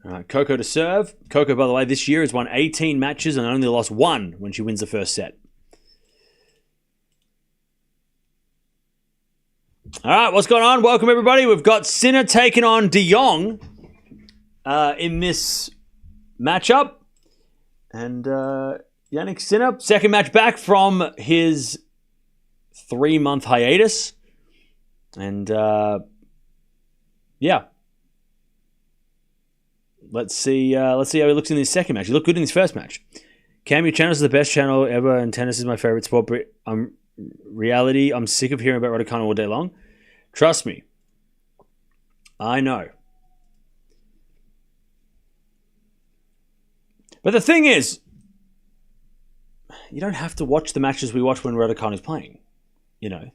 All right, Coco to serve. Coco, by the way, this year has won 18 matches and only lost 1 when she wins the first set. All right, what's going on? Welcome, everybody. We've got Sinner taking on De Jong in this matchup. And Jannik Sinner, second match back from his 3-month hiatus. And, yeah. Let's see how he looks in his second match. He looked good in his first match. Cam, your channel is the best channel ever, and tennis is my favorite sport. But reality, I'm sick of hearing about Raducanu all day long. Trust me. I know. But the thing is, you don't have to watch the matches we watch when Raducanu's playing. You know.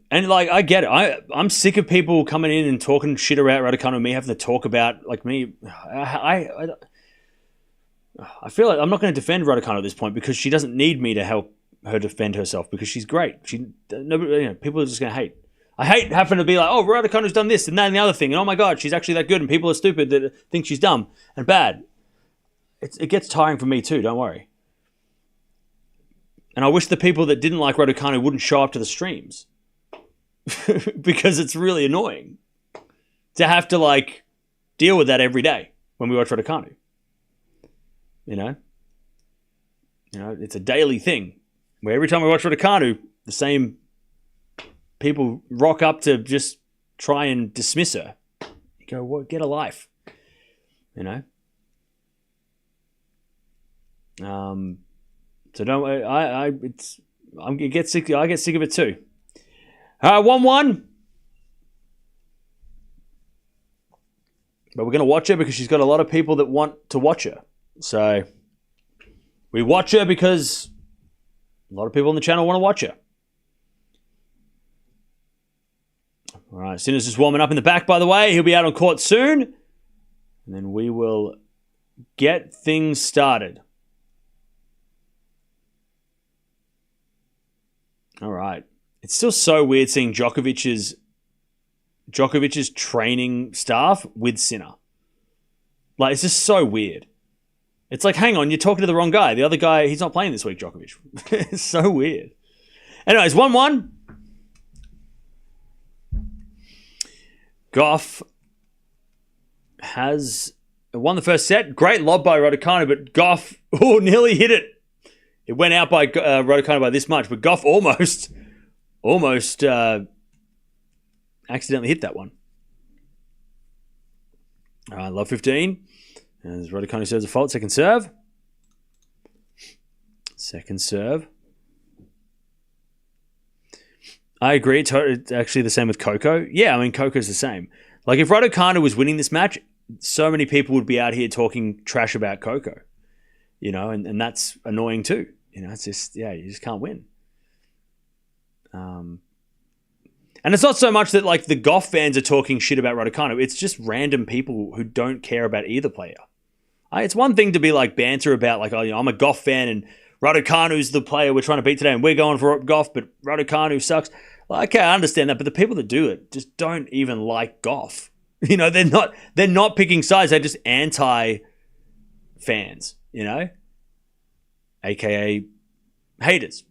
And, like, I get it. I'm sick of people coming in and talking shit about Raducanu, me having to talk about, like, me. I feel like I'm not going to defend Raducanu at this point because she doesn't need me to help her defend herself because she's great. People are just going to hate. I hate having to be like, oh, Raducanu's done this and that and the other thing, and oh my God, she's actually that good, and people are stupid that think she's dumb and bad. It gets tiring for me too, don't worry. And I wish the people that didn't like Raducanu wouldn't show up to the streams. Because it's really annoying to have to, like, deal with that every day when we watch Raducanu. You know, it's a daily thing where every time we watch Raducanu, the same people rock up to just try and dismiss her. You go, well, get a life. You know? So don't worry. I get sick of it too. 1-1. But we're going to watch her because she's got a lot of people that want to watch her. So we watch her because a lot of people on the channel want to watch her. All right, Sinner's just warming up in the back, by the way. He'll be out on court soon. And then we will get things started. All right. It's still so weird seeing Djokovic's training staff with Sinner. Like, it's just so weird. It's like, hang on, you're talking to the wrong guy. The other guy, he's not playing this week, Djokovic. It's so weird. Anyways, 1-1. Gauff has won the first set. Great lob by Raducanu, but Gauff nearly hit it. It went out by Raducanu by this much, but Gauff almost accidentally hit that one. All right, love 15. As Raducanu serves a fault, second serve. Second serve. I agree. It's actually the same with Coco. Yeah, I mean, Coco's the same. Like, if Raducanu was winning this match, so many people would be out here talking trash about Coco. You know, and that's annoying too. You know, it's just, yeah, you just can't win. And it's not so much that, like, the Gauff fans are talking shit about Raducanu. It's just random people who don't care about either player. It's one thing to be, like, banter about, like, oh, you know, I'm a Gauff fan and Raducanu's the player we're trying to beat today and we're going for Gauff, but Raducanu sucks. Well, okay, I understand that, but the people that do it just don't even like Gauff. You know, they're not picking sides. They're just anti-fans, you know? AKA haters.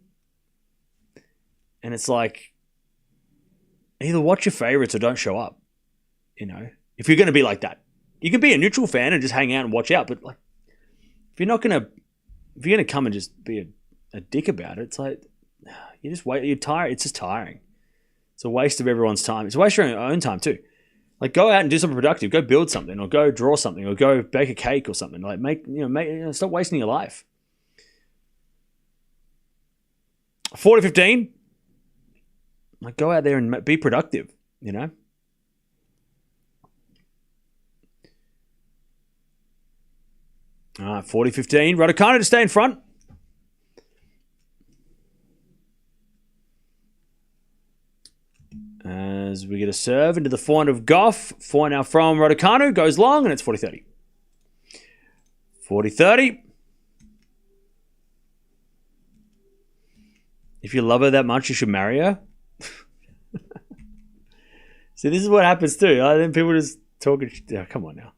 And it's like, either watch your favorites or don't show up. You know, if you're going to be like that, you can be a neutral fan and just hang out and watch out. But, like, if you're going to come and just be a dick about it, it's like, you just wait. You're tired. It's just tiring. It's a waste of everyone's time. It's a waste of your own time too. Like, go out and do something productive. Go build something, or go draw something, or go bake a cake or something. Like, stop wasting your life. 40-15. Like, go out there and be productive, you know? All right, 40-15. Raducanu to stay in front. As we get a serve into the forehand of Gauff. Forehand now from Raducanu. Goes long, and it's 40-30. 40-30. If you love her that much, you should marry her. See, this is what happens too. Then people just talking. Oh, come on now.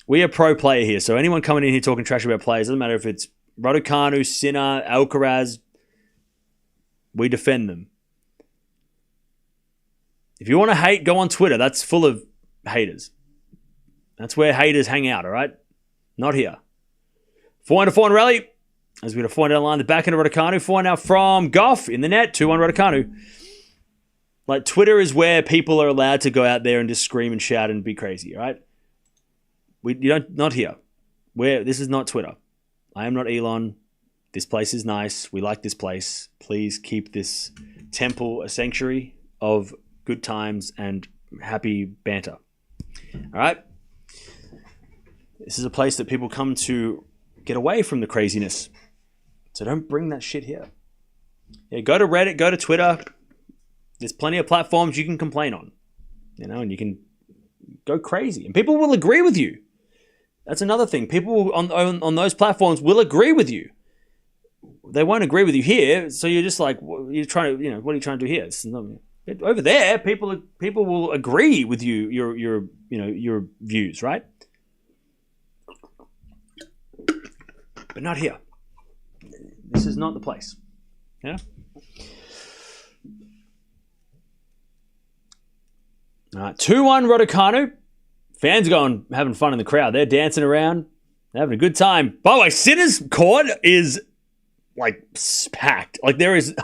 We are pro player here, so anyone coming in here talking trash about players, doesn't matter if it's Raducanu, Sinner, Alcaraz, we defend them. If you want to hate, go on Twitter. That's full of haters. That's where haters hang out, all right? Not here. 4-4 rally. As we get a 4 down the line, the back end of Raducanu. 4 now from Gauff in the net. 2-1 Raducanu. Like, Twitter is where people are allowed to go out there and just scream and shout and be crazy, all right? Not here. This is not Twitter. I am not Elon. This place is nice. We like this place. Please keep this temple a sanctuary of good times and happy banter. All right? This is a place that people come to get away from the craziness. So don't bring that shit here. Yeah, go to Reddit, go to Twitter. There's plenty of platforms you can complain on. And you can go crazy. And people will agree with you. That's another thing. People on those platforms will agree with you. They won't agree with you here, so you're just like, what are you trying to do here? Over there, people will agree with you, your views, right? But not here. This is not the place. Yeah. All right, 2-1 Raducanu. Fans are having fun in the crowd. They're dancing around. They're having a good time. By the way, Sinner's court is like packed. Like there is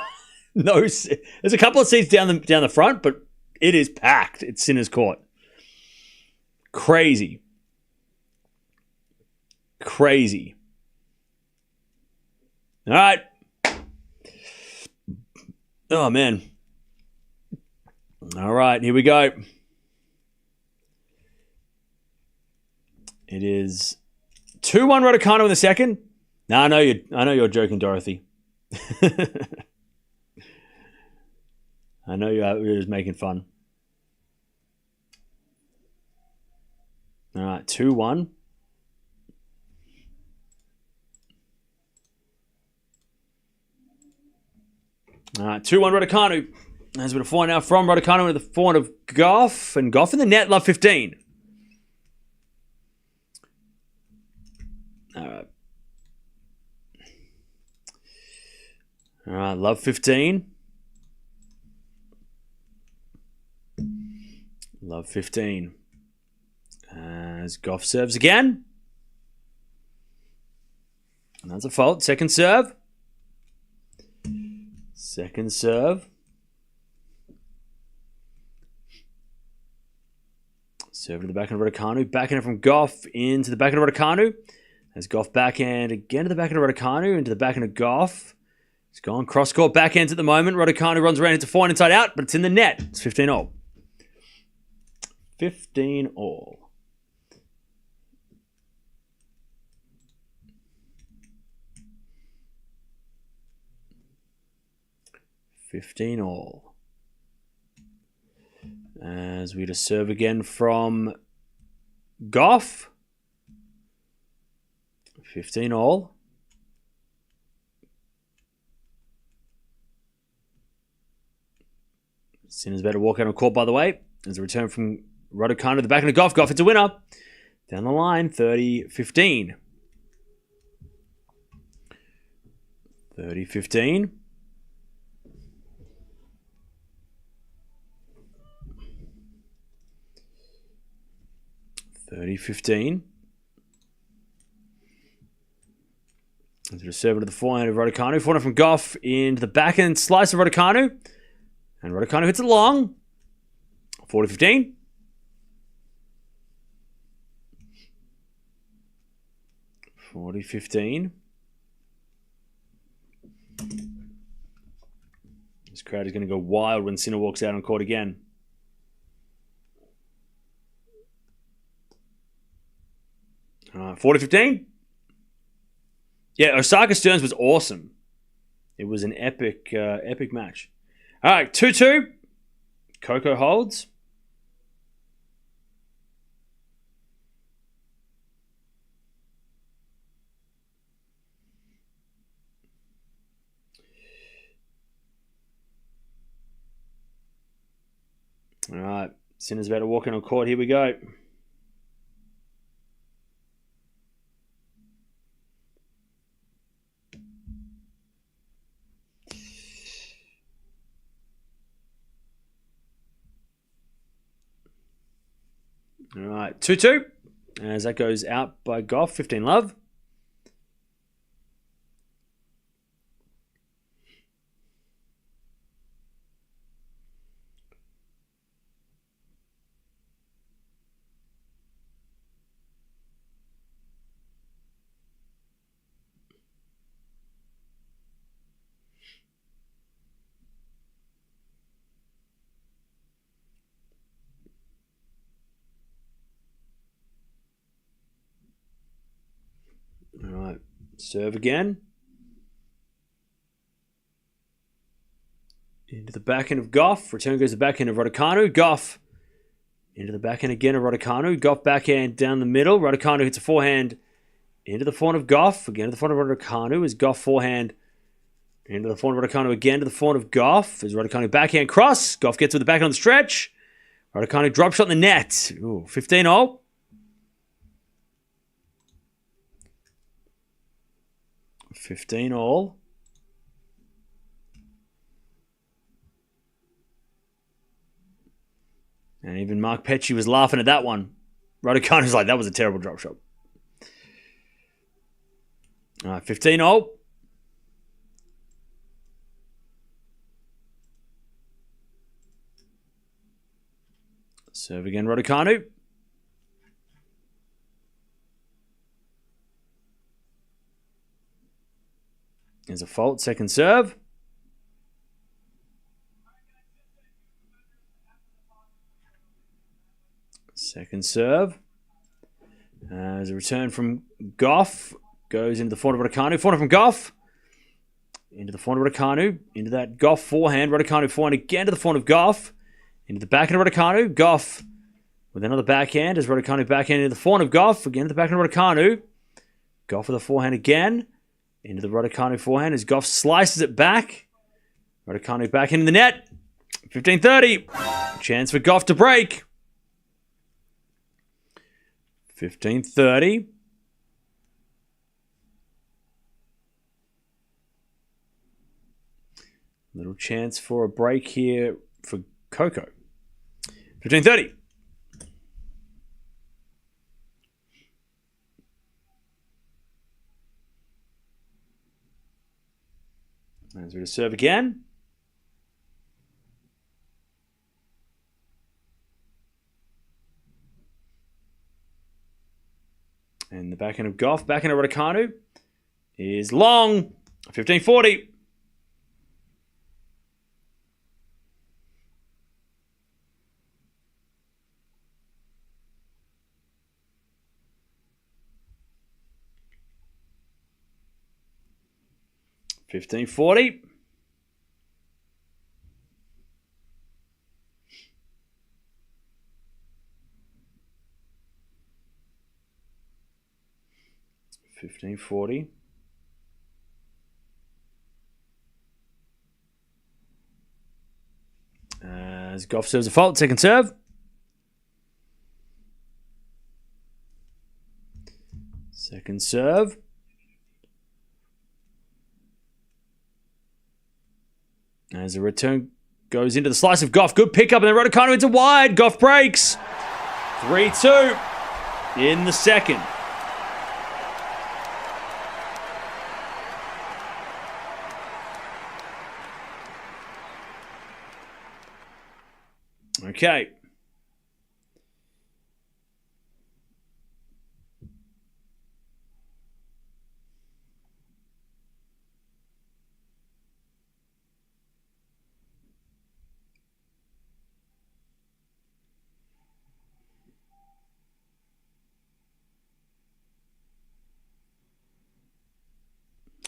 there's a couple of seats down the front, but it is packed. It's Sinner's court. Crazy. All right. Oh, man. All right, here we go. It is 2-1 Raducanu in the second. No, I know you're joking, Dorothy. I know you're just making fun. All right, 2-1. All right, 2-1 Raducanu. As with a 4 now from Raducanu with the 4 of Gauff. And Gauff in the net, love 15. All right. All right, love 15. Love 15. As Gauff serves again. And that's a fault. Second serve. Second serve. Serve to the backhand of Raducanu. Backhand from Gauff into the backhand of Raducanu. As Gauff backhand again to the backhand of Raducanu. Into the backhand of Gauff. It's gone cross-court backhands at the moment. Raducanu runs around into 4 inside out, but it's in the net. It's 15-all. 15-all. As we just serve again from Gauff. 15-all. Sinner's better walk out on court, by the way. As a return from Raducanu to the back of Gauff. Gauff, it's a winner. Down the line, 30-15. 30-15. 30-15. Into the serve to the forehand of Raducanu. Forehand from Gauff into the backhand slice of Raducanu. And Raducanu hits it long. 40-15. 40-15. This crowd is going to go wild when Sinner walks out on court again. All right, 40-15. Yeah, Osaka Stearns was awesome. It was an epic match. All right, 2-2. Coco holds. All right, Sinner's about to walk in on court. Here we go. All right, 2-2. As that goes out by Gauff, 15 love. All right, serve again. Into the backhand of Gauff. Return goes the backhand of Raducanu. Gauff into the backhand again of Raducanu. Gauff backhand down the middle. Raducanu hits a forehand into the forehand of Gauff. Again to the forehand of Raducanu. As Gauff forehand into the forehand of Raducanu again to the forehand of Gauff. As Raducanu backhand cross. Gauff gets with the backhand on the stretch. Raducanu drop shot in the net. Ooh, 15-all. 15-all. And even Mark Petchey was laughing at that one. Raducanu's like, that was a terrible drop shot. All right, 15-all. Serve again, Raducanu. There's a fault, second serve. Second serve. As a return from Gauff. Goes into the forehand of Raducanu. Forehand from Gauff. Into the forehand of Raducanu. Into that Gauff forehand. Raducanu forehand again to the forehand of Gauff. Into the backhand of Raducanu. Gauff with another backhand. As Raducanu backhand into the forehand of Gauff. Again to the backhand of Raducanu. Gauff with a forehand again. Into the Raducanu forehand as Gauff slices it back. Raducanu backhand in the net. 15-30. Chance for Gauff to break. 15-30. Little chance for a break here for Coco. 15-30. As we to serve again. And the backhand of Gauff, backhand of Raducanu is long. 15-40. $15.40. $15.40. As Gauff serves a fault, second serve. Second serve. As the return goes into the slice of Gauff. Good pickup, and then Raducanu into wide. Gauff breaks. 3-2 in the second. Okay.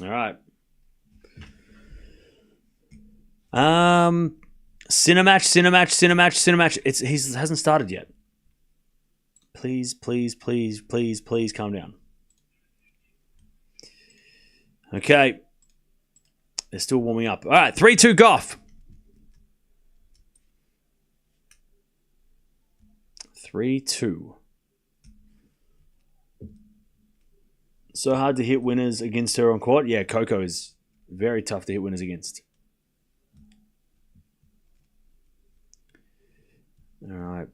All right. Sinner match. He hasn't started yet. Please calm down. Okay. They're still warming up. All right, 3-2 Gauff. 3-2. So hard to hit winners against her on court. Yeah, Coco is very tough to hit winners against. All right.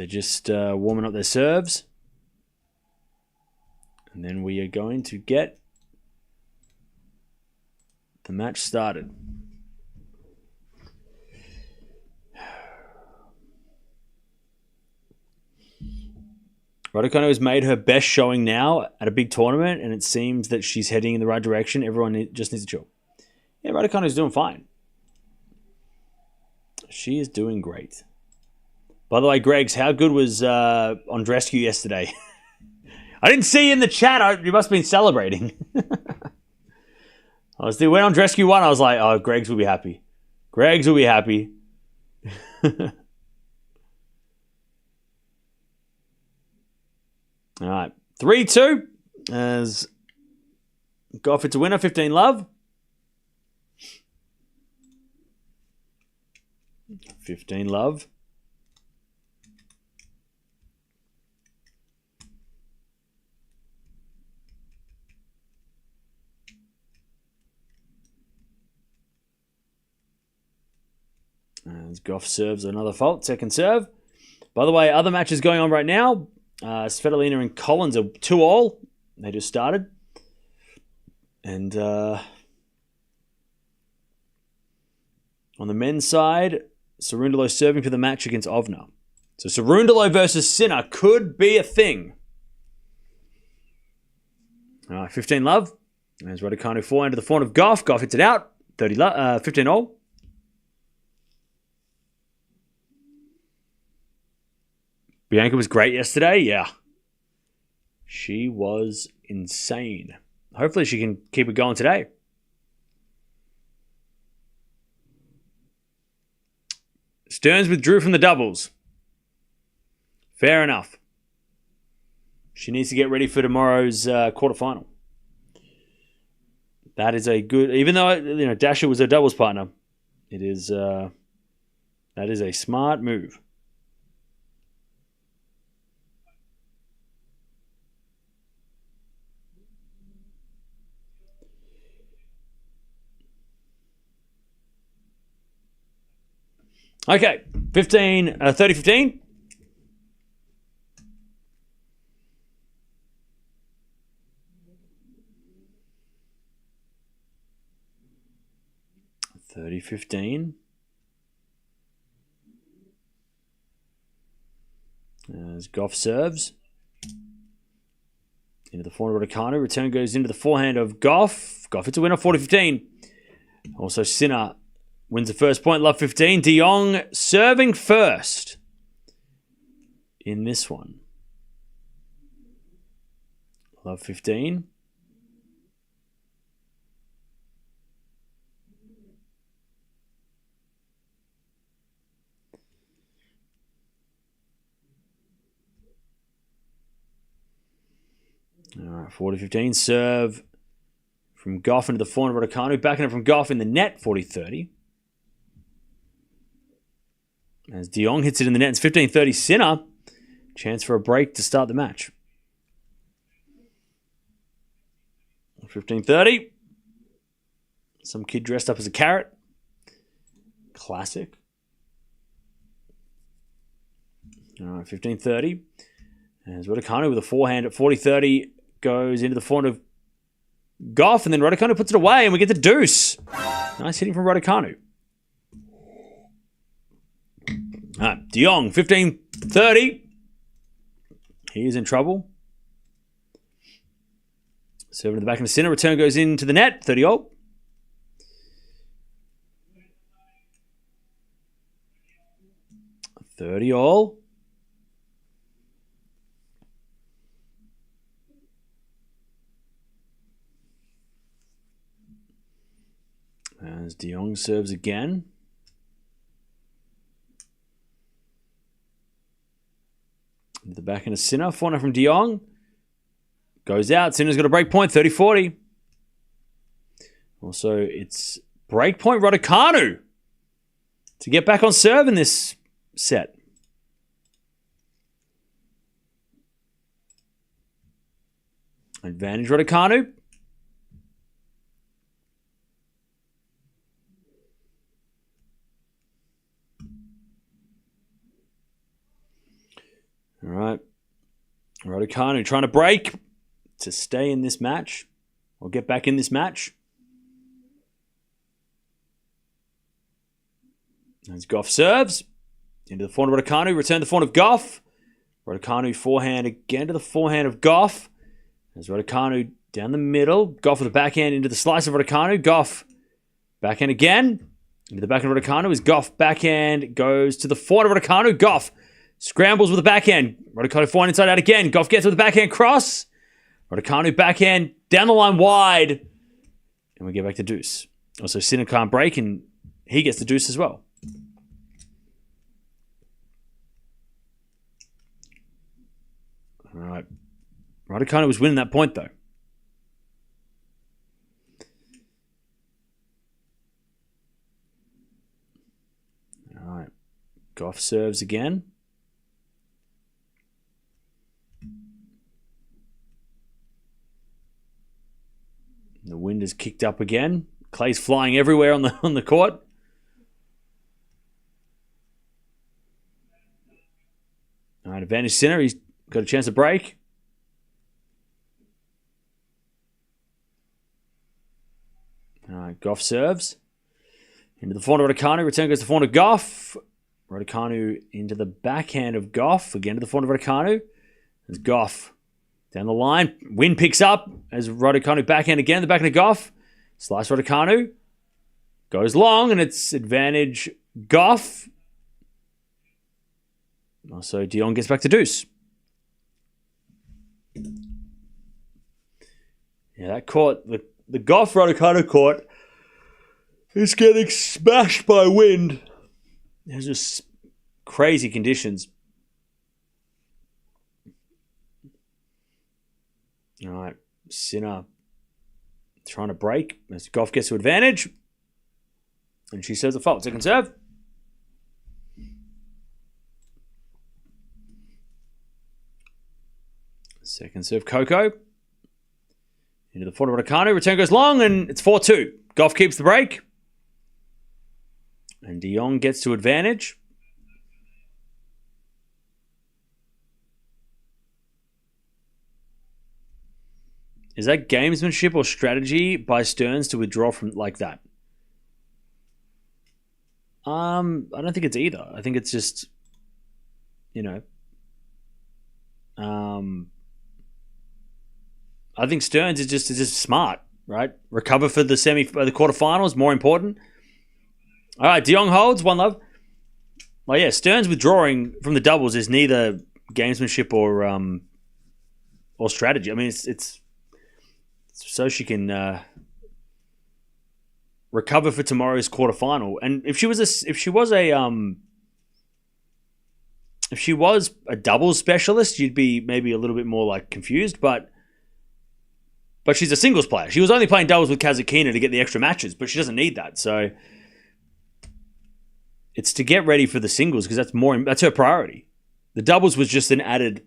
They're just warming up their serves. And then we are going to get the match started. Raducanu has made her best showing now at a big tournament, and it seems that she's heading in the right direction. Everyone just needs to chill. Yeah, Raducanu's doing fine. She is doing great. By the way, Greggs, how good was Andreescu yesterday? I didn't see you in the chat. You must have been celebrating. When Andreescu won, I was like, oh, Greggs will be happy. Greggs will be happy. All right. 3-2 as Gauff hits a winner. 15 love. 15 love. As Gauff serves another fault. Second serve. By the way, other matches going on right now. Svitolina and Collins are 2-2. They just started. And on the men's side, Cerundolo serving for the match against Ovna. So Cerundolo versus Sinner could be a thing. All right, 15 love. There's Raducanu forehand to the front of Gauff. Gauff hits it out. 15-0. Bianca was great yesterday. Yeah. She was insane. Hopefully she can keep it going today. Stearns withdrew from the doubles. Fair enough. She needs to get ready for tomorrow's quarterfinal. That is a good... Even though Dasher was her doubles partner, it is that is a smart move. Okay, 30-15. As Gauff serves. Into the forehand of Raducanu. Return goes into the forehand of Gauff. Gauff hits a winner, 40-15. Also, Sinner wins the first point, love 15. De Jong serving first in this one. Love 15. All right, 40-15. Serve from Gauff into the forehand of Raducanu. Backing it from Gauff in the net, 40-30. As De Jong hits it in the net, it's 15-30 Sinner. Chance for a break to start the match. 15-30. Some kid dressed up as a carrot. Classic. All right, 15-30. As Raducanu with a forehand at 40-30 goes into the forehand of Gauff, and then Raducanu puts it away, and we get the deuce. Nice hitting from Raducanu. All right, De Jong, 15-30. He is in trouble. Serving to the back in the center. Return goes into the net. 30-0. 30-0. As De Jong serves again. Into the back in a Sinner. Forehand from De Jong. Goes out. Sinner's got a break point. 30-40. Also, it's break point Raducanu to get back on serve in this set. Advantage Raducanu. All right. Raducanu trying to break to stay in this match or get back in this match. As Gauff serves into the forehand of Raducanu, return the forehand of Gauff. Raducanu forehand again to the forehand of Gauff. As Raducanu down the middle, Gauff with the backhand into the slice of Raducanu. Gauff backhand again into the backhand of Raducanu. As Gauff backhand goes to the forehand of Raducanu. Gauff scrambles with the backhand. Raducanu forehand inside out again. Gauff gets with the backhand cross. Raducanu backhand down the line wide. And we get back to deuce. Also, Sinner can't break and he gets the deuce as well. All right. Raducanu was winning that point, though. All right. Gauff serves again. The wind is kicked up again. Clay's flying everywhere on the court. All right, advantage Sinner. He's got a chance to break. All right, Gauff serves. Into the forehand of Raducanu. Return goes to the forehand of Gauff. Raducanu into the backhand of Gauff. Again to the forehand of Raducanu. There's Gauff down the line. Wind picks up as Raducanu backhand again. The backhand of Gauff. Slice Raducanu. Goes long and it's advantage Gauff. Also, De Jong gets back to deuce. Yeah, that court, the Gauff Raducanu court is getting smashed by wind. There's just crazy conditions. All right, Sinner trying to break as Gauff gets to advantage. And she serves a fault. Second serve. Second serve, Coco. Into the forehand of Raducanu. Return goes long, and it's 4-2. Gauff keeps the break. And De Jong gets to advantage. Is that gamesmanship or strategy by Stearns to withdraw from like that? I don't think it's either. I think it's just, I think Stearns is just smart, right? Recover for the quarterfinals, more important. All right, De Jong holds, 1-love. Well, yeah, Stearns withdrawing from the doubles is neither gamesmanship or strategy. I mean, it's so she can recover for tomorrow's quarterfinal. And if she was a doubles specialist, you'd be maybe a little bit more like confused, but she's a singles player. She was only playing doubles with Kasatkina to get the extra matches, but she doesn't need that. So it's to get ready for the singles because that's her priority. The doubles was just an added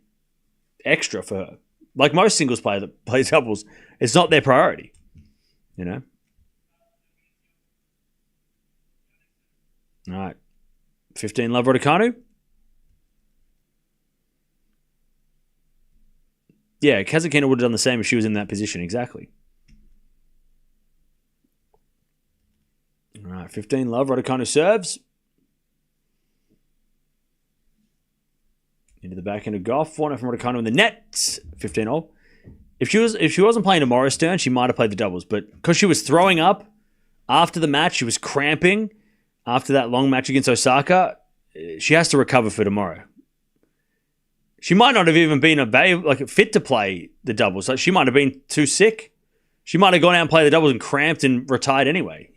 extra for her. Like most singles player that plays doubles, it's not their priority. All right. 15-love Raducanu. Yeah, Kasatkina would have done the same if she was in that position, exactly. All right, 15-love Raducanu serves. Into the backhand of Gauff. 4-0 from Raducanu in the net. 15-all. If she wasn't playing tomorrow, Stern, she might have played the doubles. But because she was throwing up after the match, she was cramping after that long match against Osaka, she has to recover for tomorrow. She might not have even been fit to play the doubles. Like she might have been too sick. She might have gone out and played the doubles and cramped and retired anyway,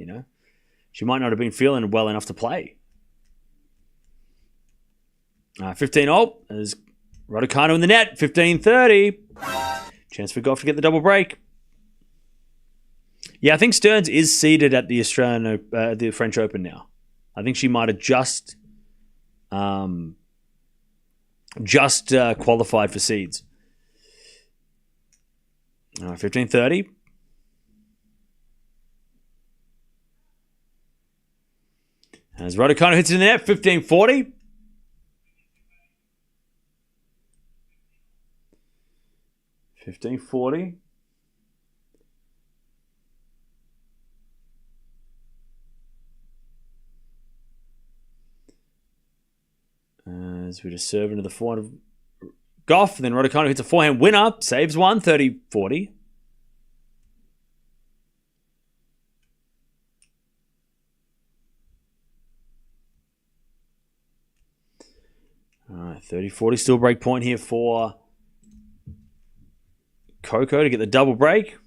She might not have been feeling well enough to play. 15-all as Raducanu in the net. 15-30. Chance for Gauff to get the double break. Yeah, I think Stearns is seeded at the the French Open now. I think she might have just qualified for seeds. 15-30. As Raducanu hits it in the net, 15-40. 15-40. As we just serve into the forehand of Gauff. Then Raducanu hits a forehand winner. Saves one. 30-40. All right, 30-40. Still break point here for Coco to get the double break.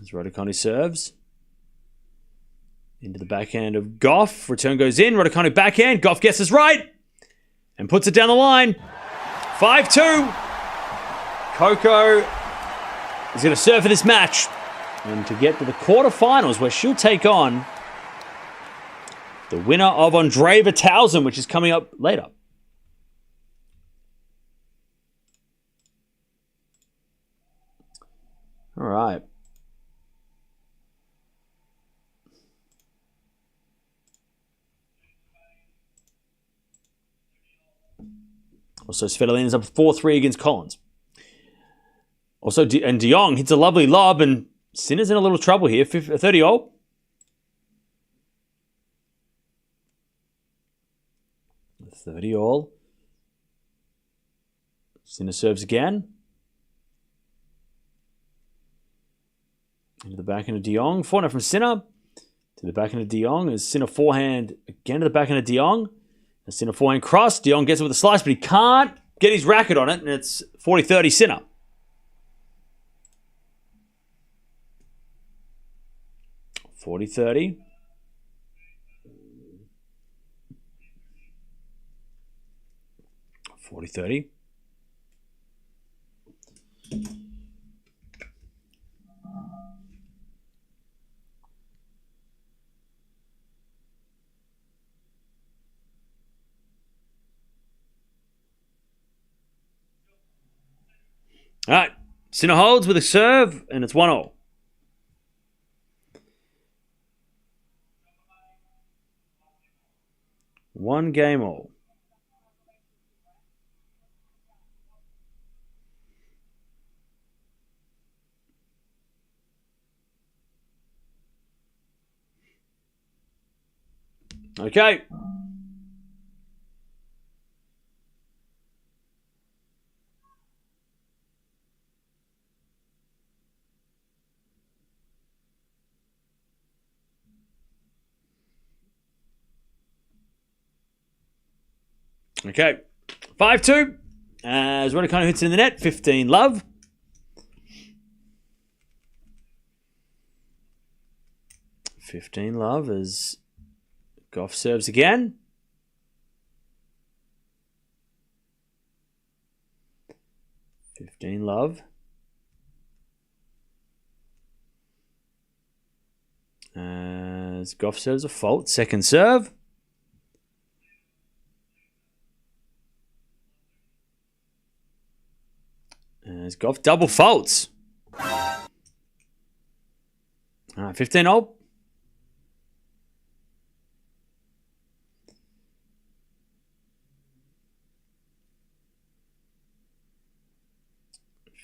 As Raducanu serves. Into the backhand of Gauff. Return goes in. Raducanu backhand. Gauff guesses right. And puts it down the line. 5-2. Coco is going to serve for this match. And to get to the quarterfinals where she'll take on the winner of Andreeva Towson, which is coming up later. All right. Also, Svitolina's up 4-3 against Collins. Also, De Jong hits a lovely lob, and Sinner's in a little trouble here. 30-all. Sinner serves again. Into the backhand of De Jong. Forehand from Sinner. To the backhand of De Jong. As Sinner forehand again to the backhand of De Jong. As Sinner forehand cross. De Jong gets it with a slice, but he can't get his racket on it. And it's 40-30 Sinner. $40-30. $40-30. All right, Sinner holds with a serve, and it's 1-all. One game all. Okay. Okay. 5-2. As Raducanu hits in the net. 15-love. As Gauff serves again. $15-love. As Gauff serves a fault. Second serve. As Gauff double faults. 15-all.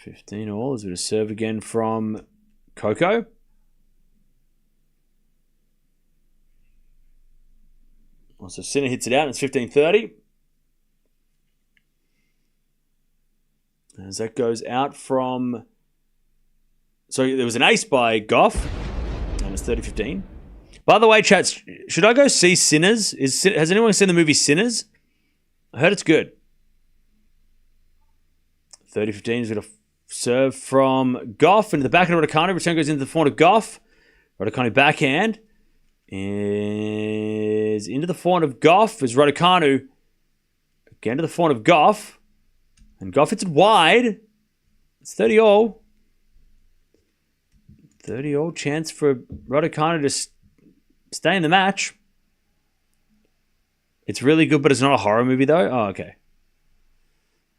$15-all as we just serve again from Coco. Also, Sinner hits it out and it's 15-30. As that goes out from... So there was an ace by Gauff. And it's 30-15. By the way, chat, should I go see Sinners? Has anyone seen the movie Sinners? I heard it's good. 30-15 is going to serve from Gauff into the back of Raducanu. Return goes into the forehand of Gauff. Raducanu backhand. Is into the forehand of Gauff as Raducanu again to the forehand of Gauff. And Gauff hits it wide. It's 30-all. 30-all chance for Raducanu to stay in the match. It's really good, but it's not a horror movie though. Oh, okay.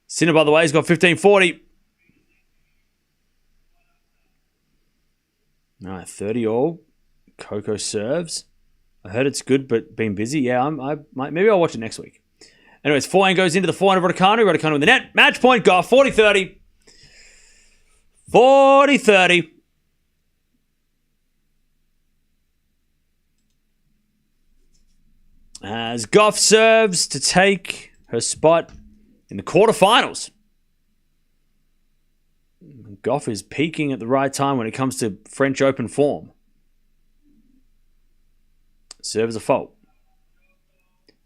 Sinner, by the way, has got 15-40. All right, 30-all. Coco serves. I heard it's good, but been busy. Yeah, maybe I'll watch it next week. Anyways, forehand goes into the forehand of Raducanu. Raducanu in the net. Match point, Gauff, 40-30. 40-30. As Gauff serves to take her spot in the quarterfinals. Gauff is peaking at the right time when it comes to French Open form. Serve is a fault.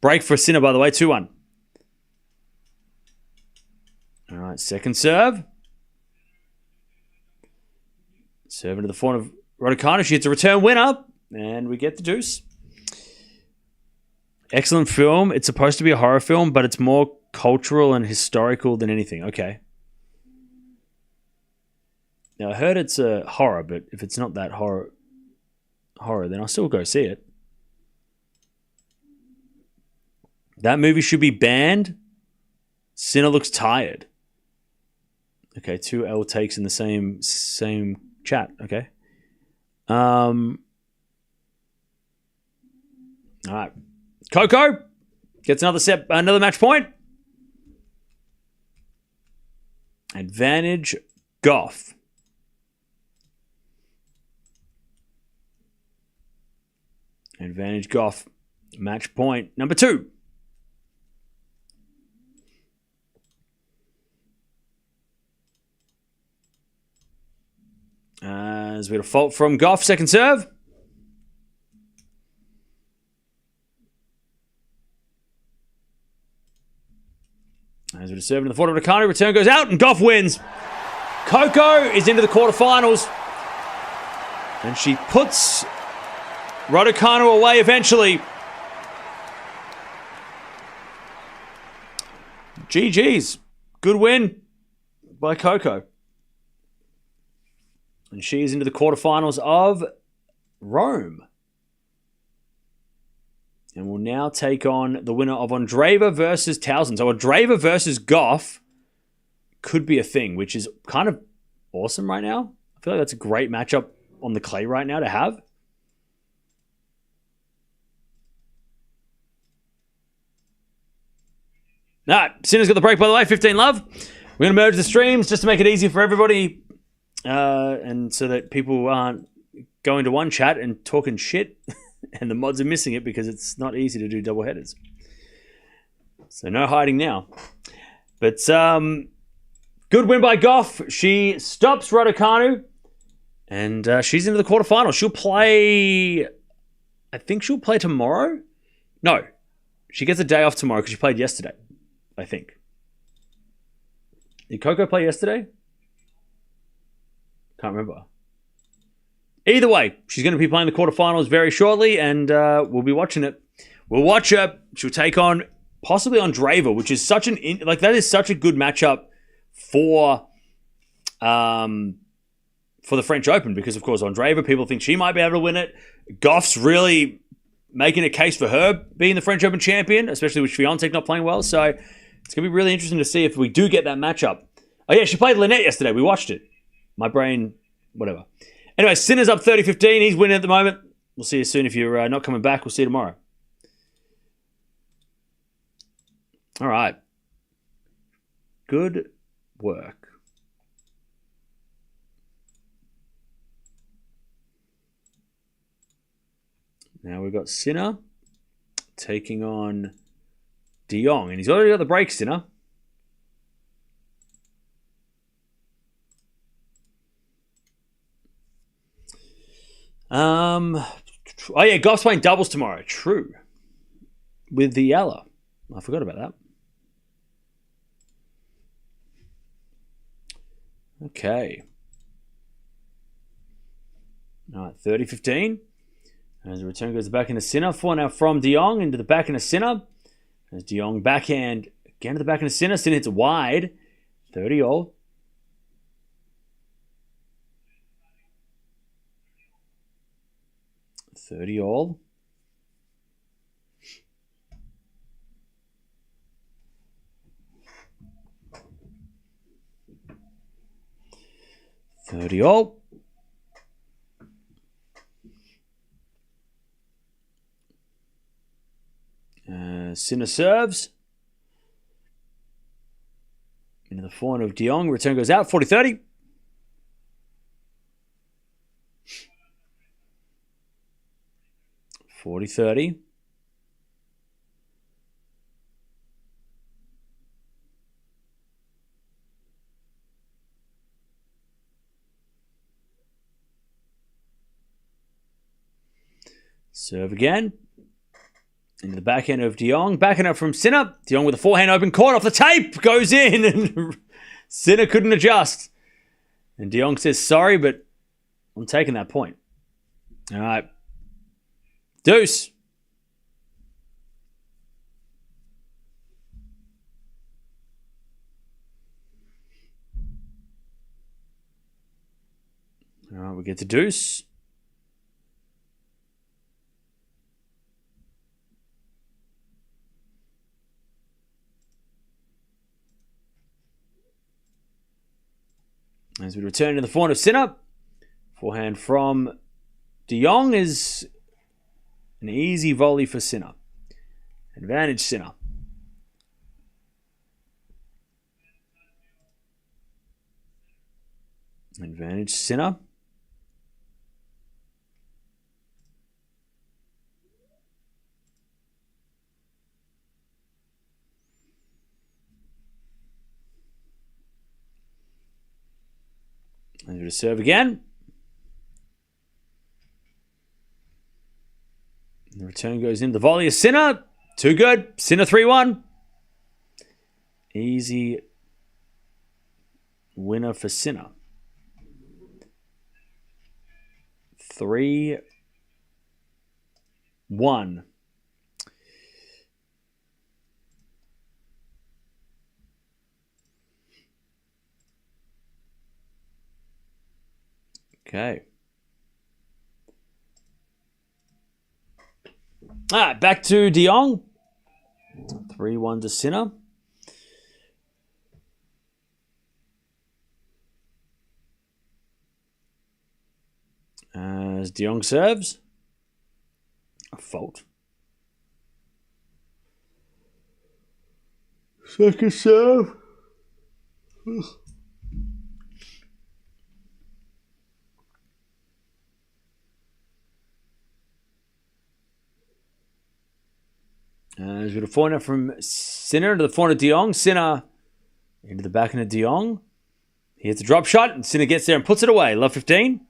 Break for Sinner, by the way, 2-1. All right, second serve. Serve into the forehand of Raducanu. She hits a return winner, and we get the deuce. Excellent film. It's supposed to be a horror film, but it's more cultural and historical than anything. Okay. Now, I heard it's a horror, but if it's not that horror, then I'll still go see it. That movie should be banned. Sinner looks tired. Okay, 2 L takes in the same chat. Okay. All right. Coco gets another match point. Advantage Gauff. Advantage Gauff. Match point number 2. As we had a fault from Gauff, second serve. As we serve in the forehand of Raducanu, return goes out and Gauff wins. Coco is into the quarterfinals. And she puts Raducanu away eventually. GG's. Good win by Coco. And she is into the quarterfinals of Rome. And will now take on the winner of Andreeva versus Towson. So Andreeva versus Gauff could be a thing, which is kind of awesome right now. I feel like that's a great matchup on the clay right now to have. All right, Sinner's got the break, by the way. 15 love. We're going to merge the streams just to make it easy for everybody. And so that people aren't going to one chat and talking shit and the mods are missing it because it's not easy to do double headers. So no hiding now. But good win by Gauff. She stops Raducanu and she's into the quarterfinals. She'll play, I think she'll play tomorrow. No, she gets a day off tomorrow because she played yesterday, I think. Did Coco play yesterday? Can't remember. Either way, she's going to be playing the quarterfinals very shortly, and we'll be watching it. We'll watch her. She'll take on possibly Andreeva, which is such that is such a good matchup for the French Open because, of course, Andreeva, people think she might be able to win it. Gauff's really making a case for her being the French Open champion, especially with Swiatek not playing well. So it's going to be really interesting to see if we do get that matchup. Oh, yeah, she played Lynette yesterday. We watched it. My brain, whatever. Anyway, Sinner's up 30-15. He's winning at the moment. We'll see you soon. If you're not coming back, we'll see you tomorrow. All right. Good work. Now we've got Sinner taking on De Jong. And he's already got the break, Sinner. Oh yeah, Gauff's playing doubles tomorrow. True. With the Eala. I forgot about that. Okay. All right, 30-15. As the return goes back into Sinner. Now from De Jong into the back into Sinner. As De Jong backhand again to the back into Sinner. Sinner hits wide. 30-all. 30-all. Sinner serves. Into the forehand of De Jong. Return goes out. 40-30. Serve again. Into the backhand of De Jong. Backhand up from Sinner. De Jong with a forehand open court off the tape. Goes in. And Sinner couldn't adjust. And De Jong says, sorry, but I'm taking that point. All right. Deuce. All right, we get to deuce. As we return to the forehand of Sinner. Forehand from De Jong is an easy volley for Sinner. Advantage Sinner. Advantage Sinner. Over to serve again. The return goes in. The volley is Sinner. Too good. Sinner 3-1. Easy winner for Sinner. 3-1. Okay. All right, back to De Jong. 3-1 to Sinner. As De Jong serves. A fault. Second serve. As we got a forehand from Sinner into the forehand of De Jong. Sinner into the backhand of De Jong. He hits a drop shot and Sinner gets there and puts it away. Love 15.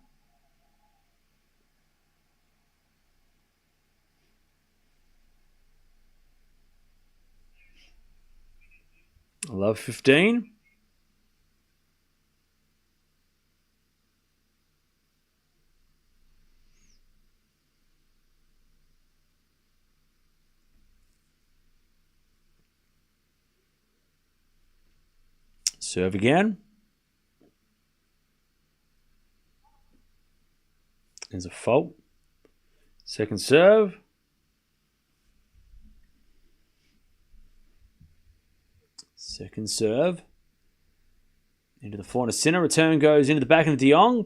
Love 15. Serve again. There's a fault. Second serve. Second serve. Into the forehand of Sinner. Return goes into the backhand of De Jong.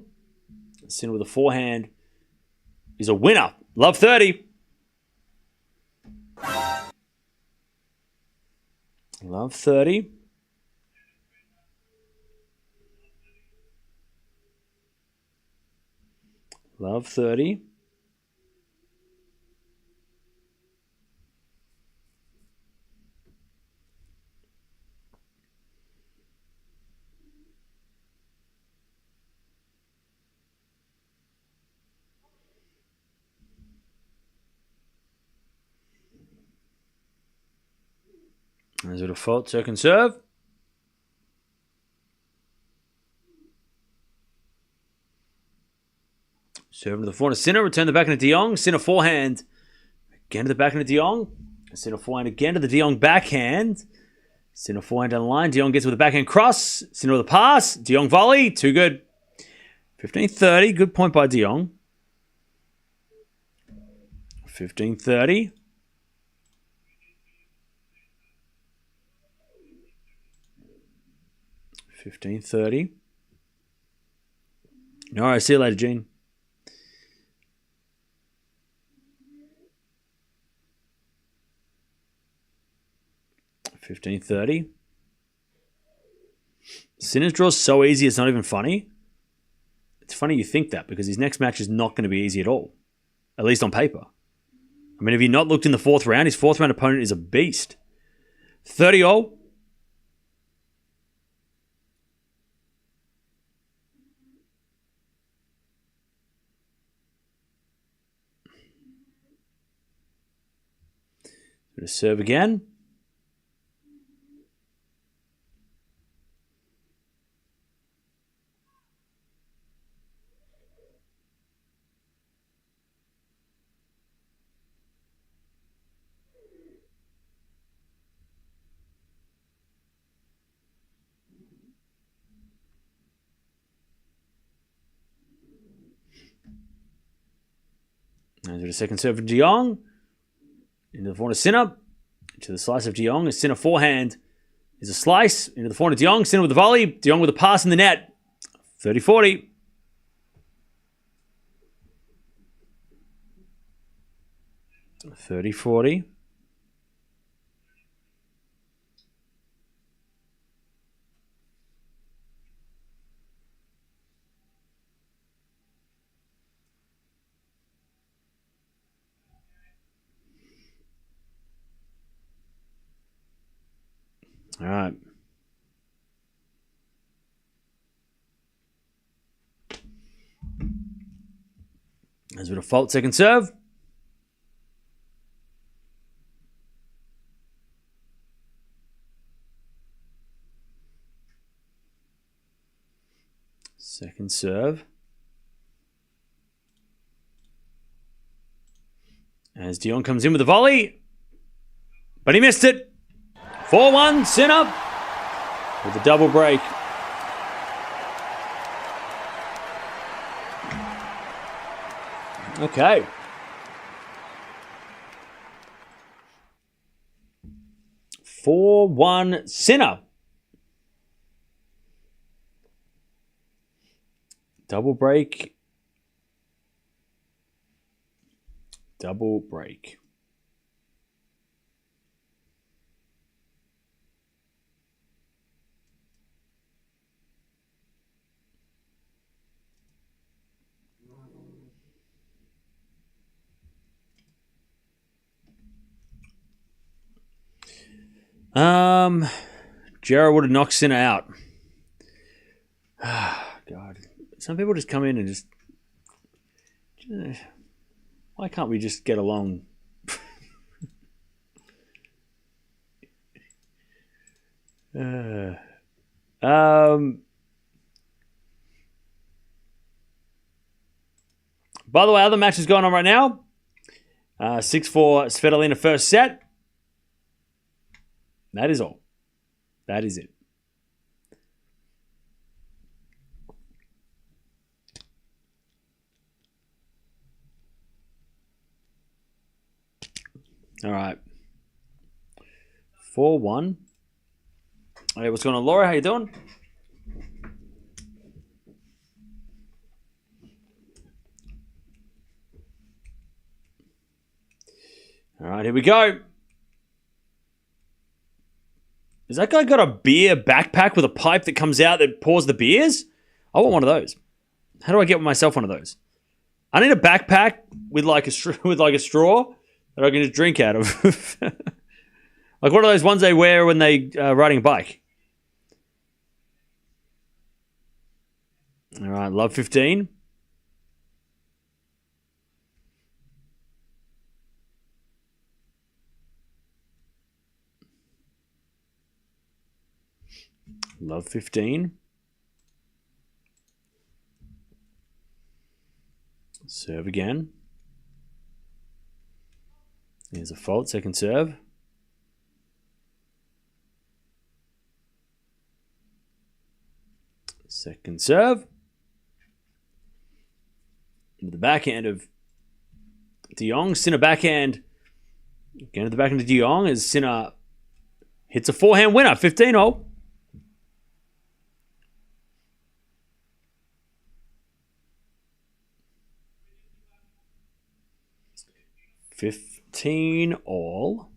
Sinner with a forehand is a winner. Love 30. Love 30. Love 30. There's a default second serve. Serve to the forehand of Sinner. Return the backhand of De Jong. Sinner forehand. Again to the backhand of De Jong. Sinner forehand again to the De Jong backhand. Sinner forehand down the line. De Jong gets with a backhand cross. Sinner with a pass. De Jong volley. Too good. 15-30. Good point by De Jong. 15-30. $15.30. All right, see you later, Gene. $15.30. Sinner's draw's so easy, it's not even funny. It's funny you think that because his next match is not going to be easy at all, at least on paper. I mean, have you not looked in the fourth round? His fourth round opponent is a beast. 30-all. Going to serve again. Into the second serve of De Jong. Into the forehand of Sinner. To the slice of De Jong. A Sinner forehand is a slice. Into the forehand of De Jong. Sinner with the volley. De Jong with a pass in the net. 30-40. $30-40. All right. As with a fault second serve. Second serve. As De Jong comes in with the volley. But he missed it. 4-1, Sinner with a double break. Okay. Four-one, Sinner. Double break. Double break. Jarrah would have knocked Sinner out. God. Some people just come in and just... Why can't we just get along? By the way, other matches going on right now. 6-4 Svitolina first set. That is all. That is it. All right. 4-1. Hey, what's going on, Laura? How you doing? All right, here we go. Has that guy got a beer backpack with a pipe that comes out that pours the beers? I want one of those. How do I get myself one of those? I need a backpack with like a straw that I can just drink out of. Like one of those ones they wear when they riding a bike. All right, love 15. Love 15. Serve again. Here's a fault, second serve. Second serve. Into the backhand of De Jong. Sinner backhand. Again to the backhand of De Jong as Sinner hits a forehand winner. 15-0. $15-all.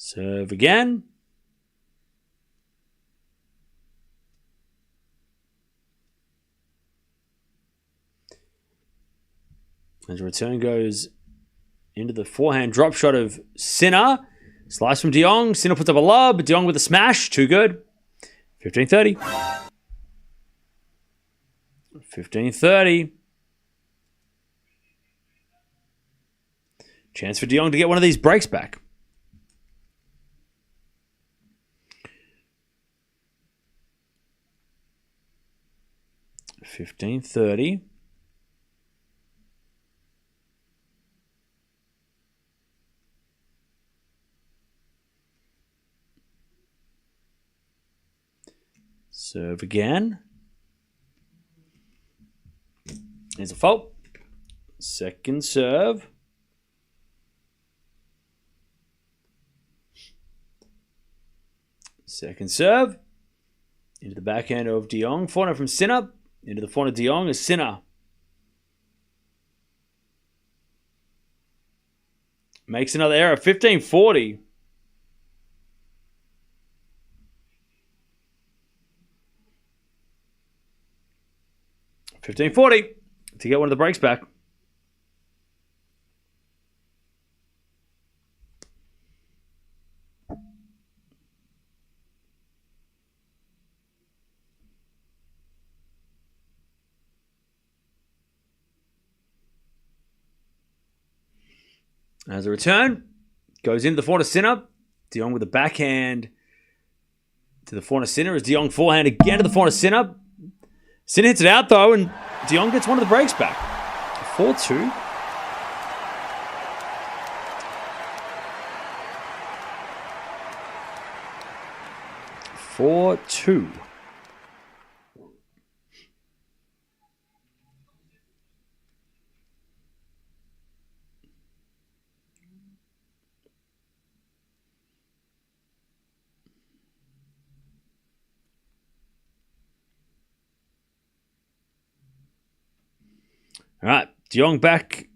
Serve again. As the return goes into the forehand drop shot of Sinner. Slice from De Jong. Sinner puts up a lob. De Jong with a smash. Too good. 15-30. 15-30. Chance for De Jong to get one of these breaks back. $15-30. Serve again. There's a fault. Second serve. Second serve. Into the backhand of De Jong. Forehand from Sinner. Into the forehand of De Jong is Sinner. Makes another error. 15-40. $15-40 to get one of the breaks back. As a return, goes into the forehand of Sinner. De Jong with the backhand to the forehand of Sinner. As De Jong forehand again to the forehand of Sinner. Sinner hits it out though, and De Jong gets one of the breaks back. 4-2. All right, De Jong back,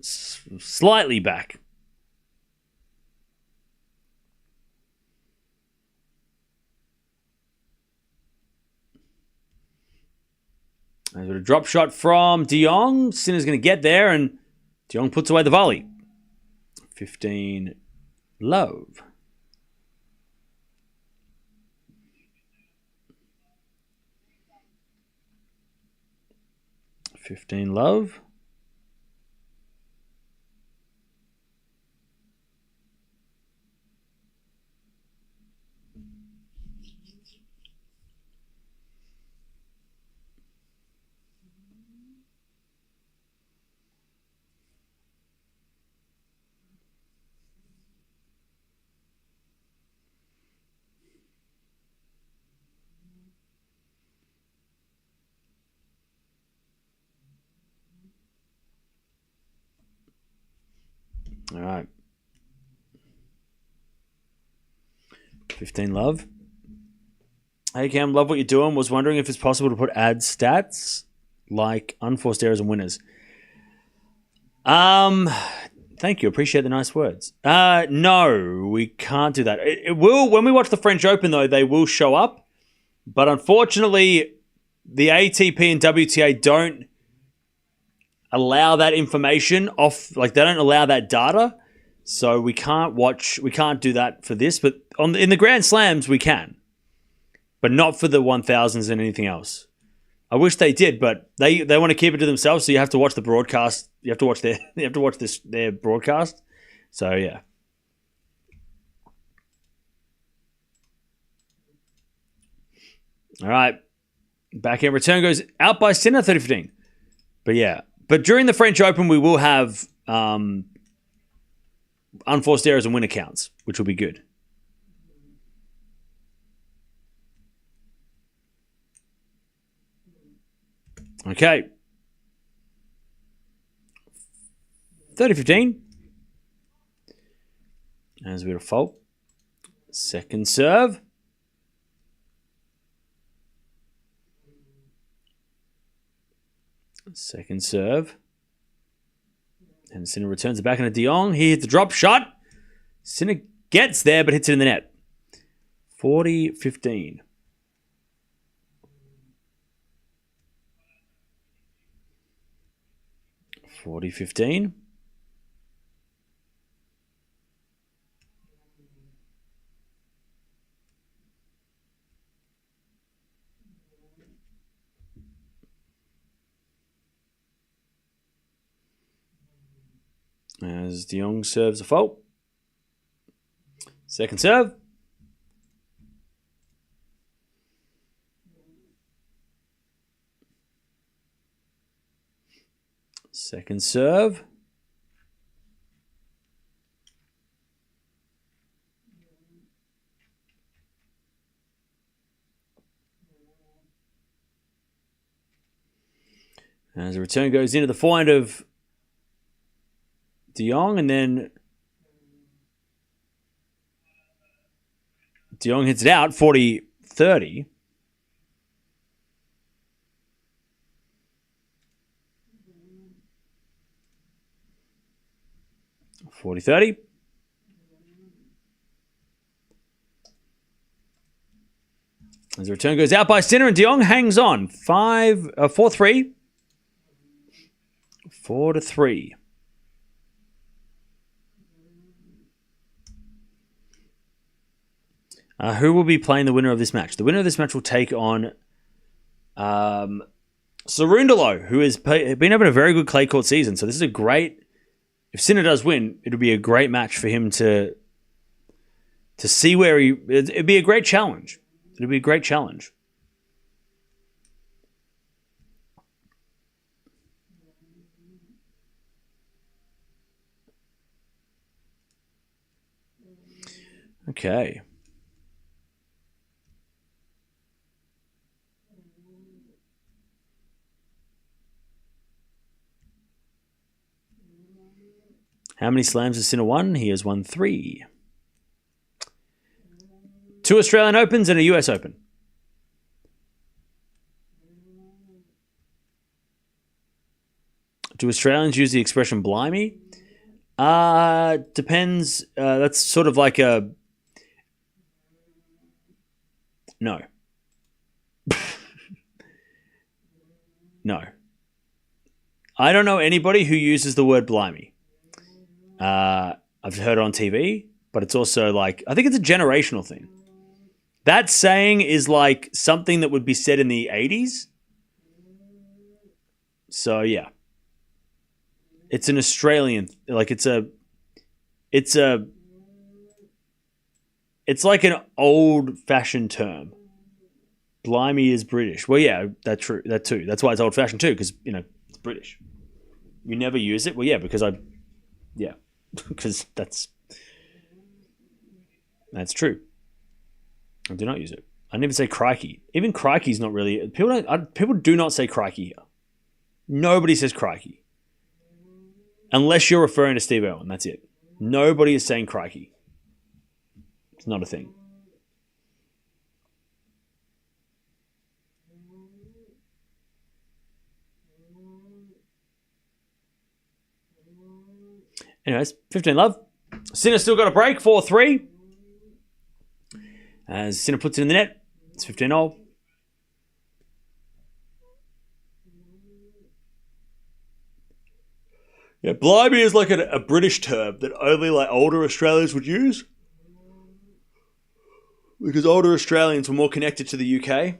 slightly back. There's a drop shot from De Jong. Sinner's going to get there, and De Jong puts away the volley. 15 love. Love. All right. 15 love. Hey Cam, love what you're doing. Was wondering if it's possible to add stats like unforced errors and winners. Thank you. Appreciate the nice words. No, we can't do that. It will, when we watch the French Open though, they will show up. But unfortunately, the ATP and WTA don't allow that information off, like they don't allow that data, so we can't do that for this, but in the Grand Slams we can, but not for the 1000s and anything else. I wish they did, but they want to keep it to themselves, so you have to watch the broadcast. You have to watch their broadcast. So yeah. All right, backhand return goes out by Sinner, 30-15. But yeah. But during the French Open, we will have unforced errors and winner counts, which will be good. Okay. 30-15. There's a bit of fault. Second serve. Second serve. And Sinner returns it back into De Jong. He hits the drop shot. Sinner Gets there, but hits it in the net. 40-15. As De Jong serves a fault. Second serve. Second serve. As the return goes into the forehand of De Jong, and then De Jong hits it out, 40-30. As the return goes out by Sinner, and De Jong hangs on. 4-3. 4-3. Who will be playing the winner of this match? The winner of this match will take on Cerundolo, who has been having a very good clay court season. So this is a great... If Sinner does win, it'll be a great match for him to see where he... It'd be a great challenge. It'll be a great challenge. Okay. How many slams has Sinner won? He has won 3. 2 Australian Opens and a US Open. Do Australians use the expression blimey? Depends. That's sort of like a... No. No. I don't know anybody who uses the word blimey. I've heard it on TV, but it's also like, I think it's a generational thing. That saying is like something that would be said in the 80s. So yeah. It's an Australian, like it's like an old-fashioned term. Blimey is British. Well, yeah, that's true. That too. That's why it's old-fashioned too, because, it's British. You never use it? Well, yeah, because that's true. I do not use it. I never say crikey. Even crikey's not really... People do not say crikey here. Nobody says crikey. Unless you're referring to Steve Irwin. That's it. Nobody is saying crikey. It's not a thing. Anyways, 15 love. Sinner still got a break, 4-3. As Sinner puts it in the net, it's 15-all. Yeah, blimey is like a British term that only like older Australians would use. Because older Australians were more connected to the UK.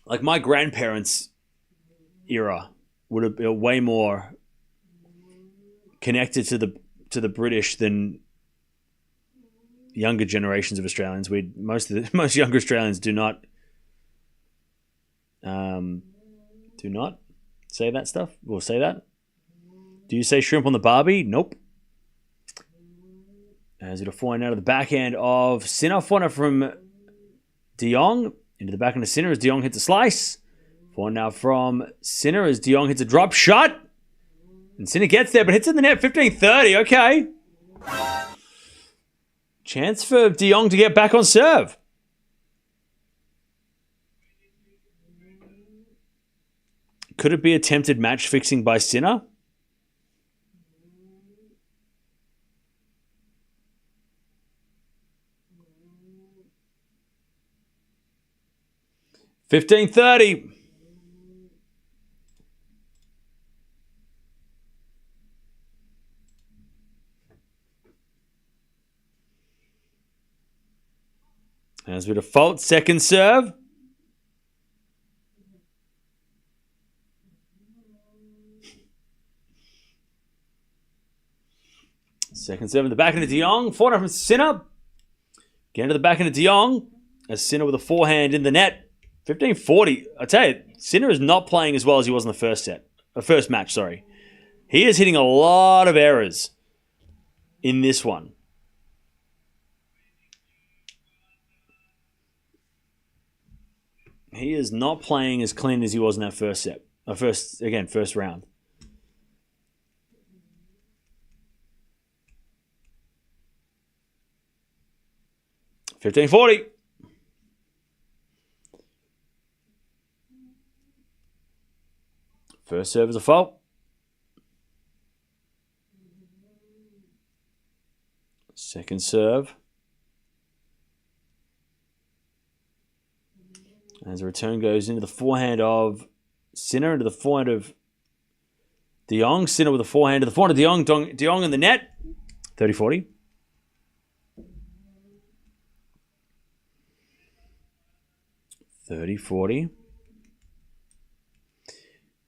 Like my grandparents' era would have been way more connected to the British than younger generations of Australians. Most younger Australians do not say that stuff. We'll say that. Do you say shrimp on the barbie? Nope. As it'll find out of the backhand of Sinner. Forehand from De Jong into the backhand of Sinner as De Jong hits a slice. Forehand now from Sinner as De Jong hits a drop shot. And Sinner gets there, but hits in the net. 15-30. Okay. Chance for De Jong to get back on serve. Could it be attempted match fixing by Sinner? 15-30. As we default, second serve. Second serve in the back end of De Jong. Forehand from Sinner. Again to the back end of De Jong. As Sinner with a forehand in the net. 15-40. I tell you, Sinner is not playing as well as he was in the first match, sorry. He is hitting a lot of errors in this one. He is not playing as clean as he was in that first set. First round. $15.40. First serve is a fault. Second serve. As the return goes into the forehand of Sinner, into the forehand of De Jong. Sinner with a forehand to the forehand of De Jong. De Jong in the net. 30-40.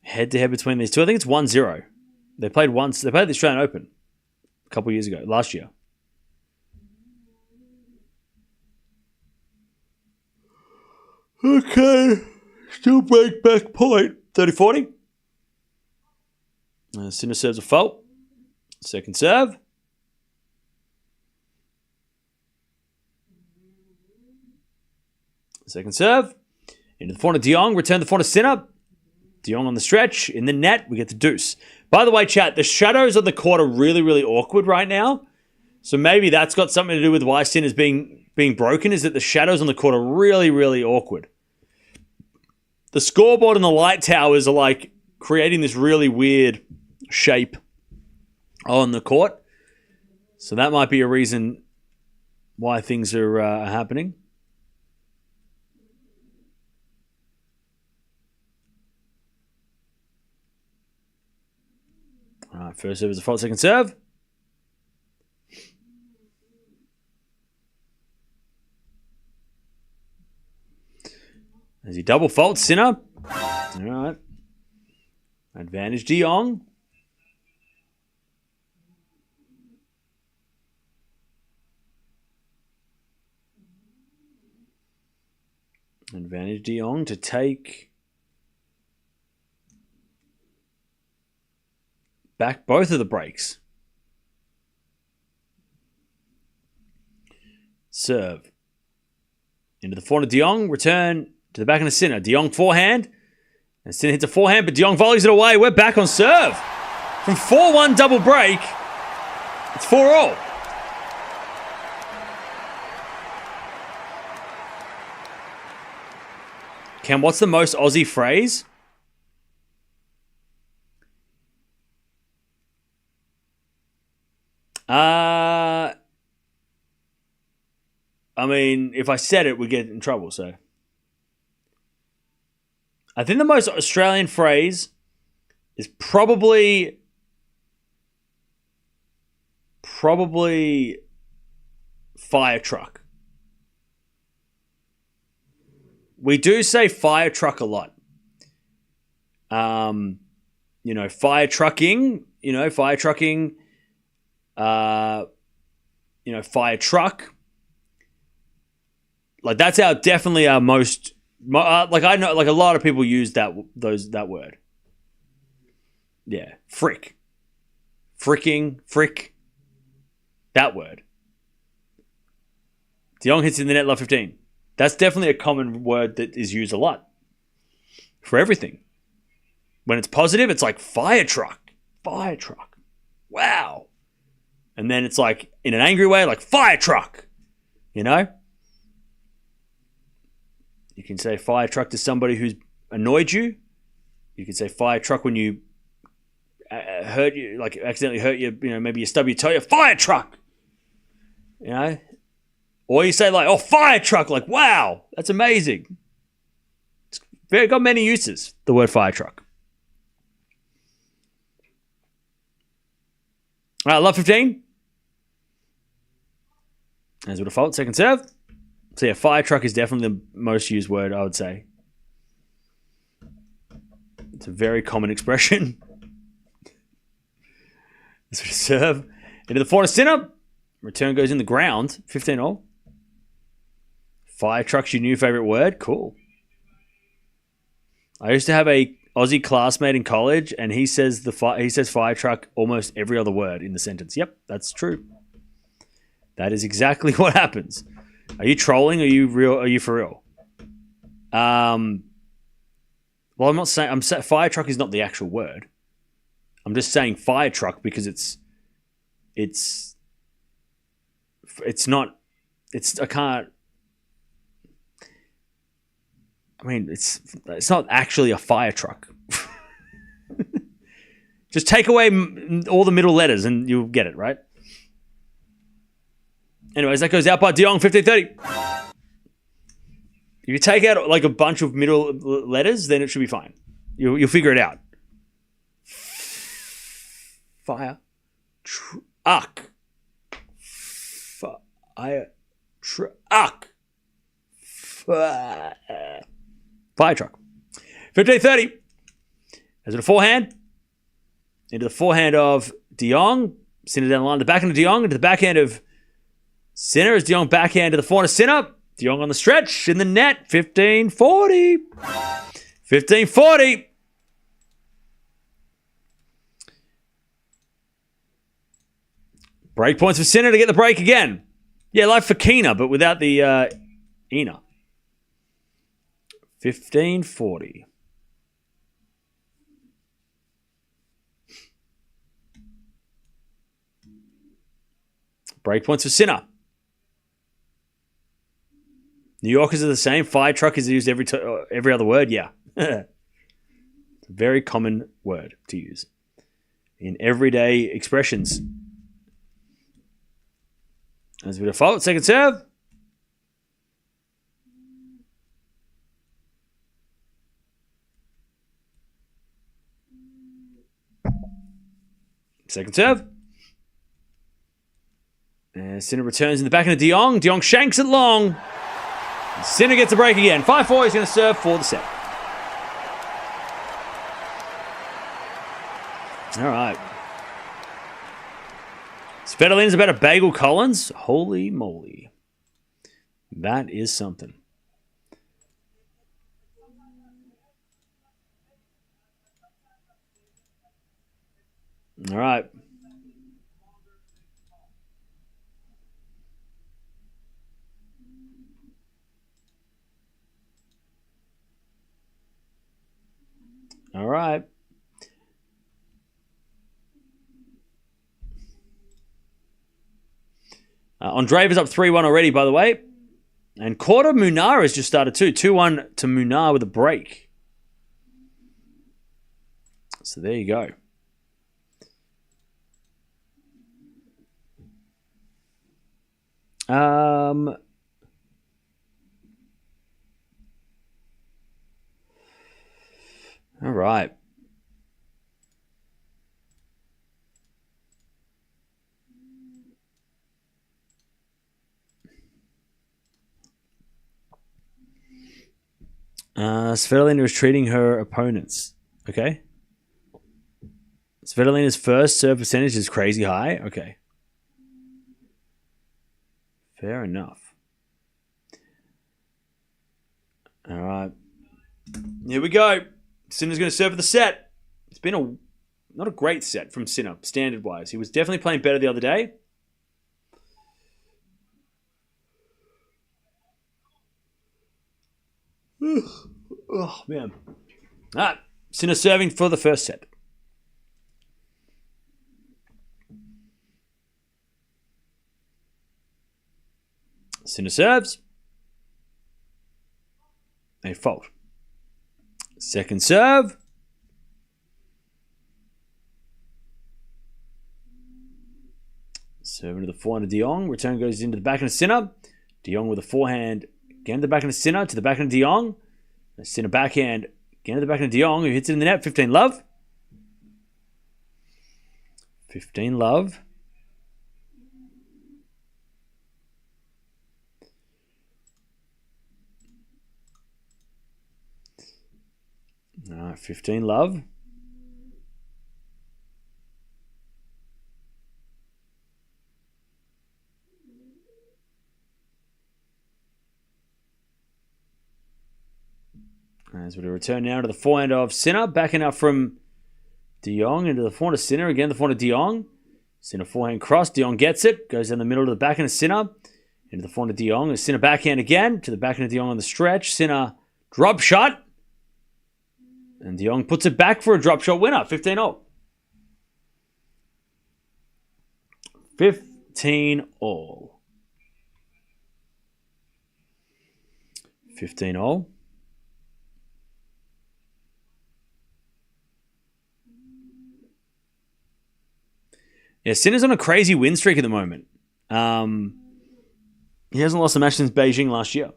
Head-to-head between these two. I think it's 1-0. They played once. They played the Australian Open a couple of years ago, last year. Okay. Still break back point. 30-40. Sinner serves a fault. Second serve. Second serve. Into the forehand of De Jong. Return the forehand of Sinner. De Jong on the stretch. In the net, we get the deuce. By the way, chat, the shadows on the court are really, really awkward right now. So maybe that's got something to do with why Sinner's being broken, is that the shadows on the court are really, really awkward. The scoreboard and the light towers are like creating this really weird shape on the court. So that might be a reason why things are happening. All right, first serve is a fault, second serve. As he double faults Sinner. All right. Advantage De Jong. Advantage De Jong to take back both of the breaks. Serve. Into the forehand of De Jong. Return to the back of the Sinner. De Jong forehand. And Sinner hits a forehand, but De Jong volleys it away. We're back on serve. From 4-1 double break, it's 4-all. Cam, what's the most Aussie phrase? I mean, if I said it, we'd get in trouble, so. I think the most Australian phrase is probably fire truck. We do say fire truck a lot. Fire trucking, fire trucking, fire truck. Like that's definitely our most. I know, like a lot of people use that word. Yeah, frick, fricking, frick. That word. De Jong hits in the net, love 15. That's definitely a common word that is used a lot for everything. When it's positive, it's like fire truck, wow. And then it's like in an angry way, like fire truck, You can say fire truck to somebody who's annoyed you. You can say fire truck when you hurt you, like accidentally hurt you, maybe you stub your toe, fire truck. Or you say like, oh, fire truck, like, wow, that's amazing. got many uses, the word fire truck. All right, love 15. As a default, second serve. So yeah, fire truck is definitely the most used word, I would say. It's a very common expression. As a serve. Into the forehand Sinner. Return goes in the ground. 15-all. Fire truck's your new favorite word? Cool. I used to have a Aussie classmate in college, and he says fire truck almost every other word in the sentence. Yep, that's true. That is exactly what happens. Are you trolling? Are you real? Are you for real? Well, I'm not saying. Fire truck is not the actual word. I'm just saying fire truck because it's not. I can't. I mean, it's not actually a fire truck. Just take away all the middle letters and you'll get it, right? Anyways, that goes out by De Jong, 15-30. If you take out like a bunch of middle letters, then it should be fine. You'll figure it out. Fire truck. Fire truck. Fire truck. 15-30. As in a forehand. Into the forehand of De Jong. Sinner down the line. The backhand of De Jong. Into the backhand of Sinner. As De Jong backhand to the forehand of Sinner. De Jong on the stretch. In the net. 15-40. 15-40. Break points for Sinner to get the break again. Yeah, like for Kina, but without the Ina. 15-40. Break points for Sinner. New Yorkers are the same. Fire truck is used every other word. Yeah. It's a very common word to use in everyday expressions. As we default, second serve. Second serve. And Sinner returns in the backhand of De Jong. De Jong shanks it long. Sinner gets a break again. 5-4. He's going to serve for the set. All right. Svetolin's about a bagel Collins. Holy moly. That is something. All right. All right. Andreeva's up 3-1 already, by the way. And Korda Munar has just started too. 2-1 to Munar with a break. So there you go. All right. Svitolina is treating her opponents. Okay. Svitolina's first serve percentage is crazy high. Okay. Fair enough. All right. Here we go. Sinner's going to serve for the set. It's been not a great set from Sinner, standard-wise. He was definitely playing better the other day. Oh, man. All right. Sinner serving for the first set. Sinner serves. A fault. Second serve. Serving to the forehand of De Jong. Return goes into the backhand of Sinner. De Jong with a forehand. Again, the backhand of Sinner to the backhand of De Jong. Sinner backhand. Again to the backhand of De Jong, who hits it in the net. 15 love. 15 love. All right, 15 love. As we return now to the forehand of Sinner, backing up from De Jong into the forehand of Sinner. Again, the forehand of De Jong. Sinner forehand cross. De Jong gets it. Goes down the middle to the backhand of Sinner. Into the forehand of De Jong. Sinner backhand again to the backhand of De Jong on the stretch. Sinner drop shot. And De Jong puts it back for a drop shot winner. 15-all. 15-all. 15-all. Yeah, Sinner's on a crazy win streak at the moment. He hasn't lost a match since Beijing last year.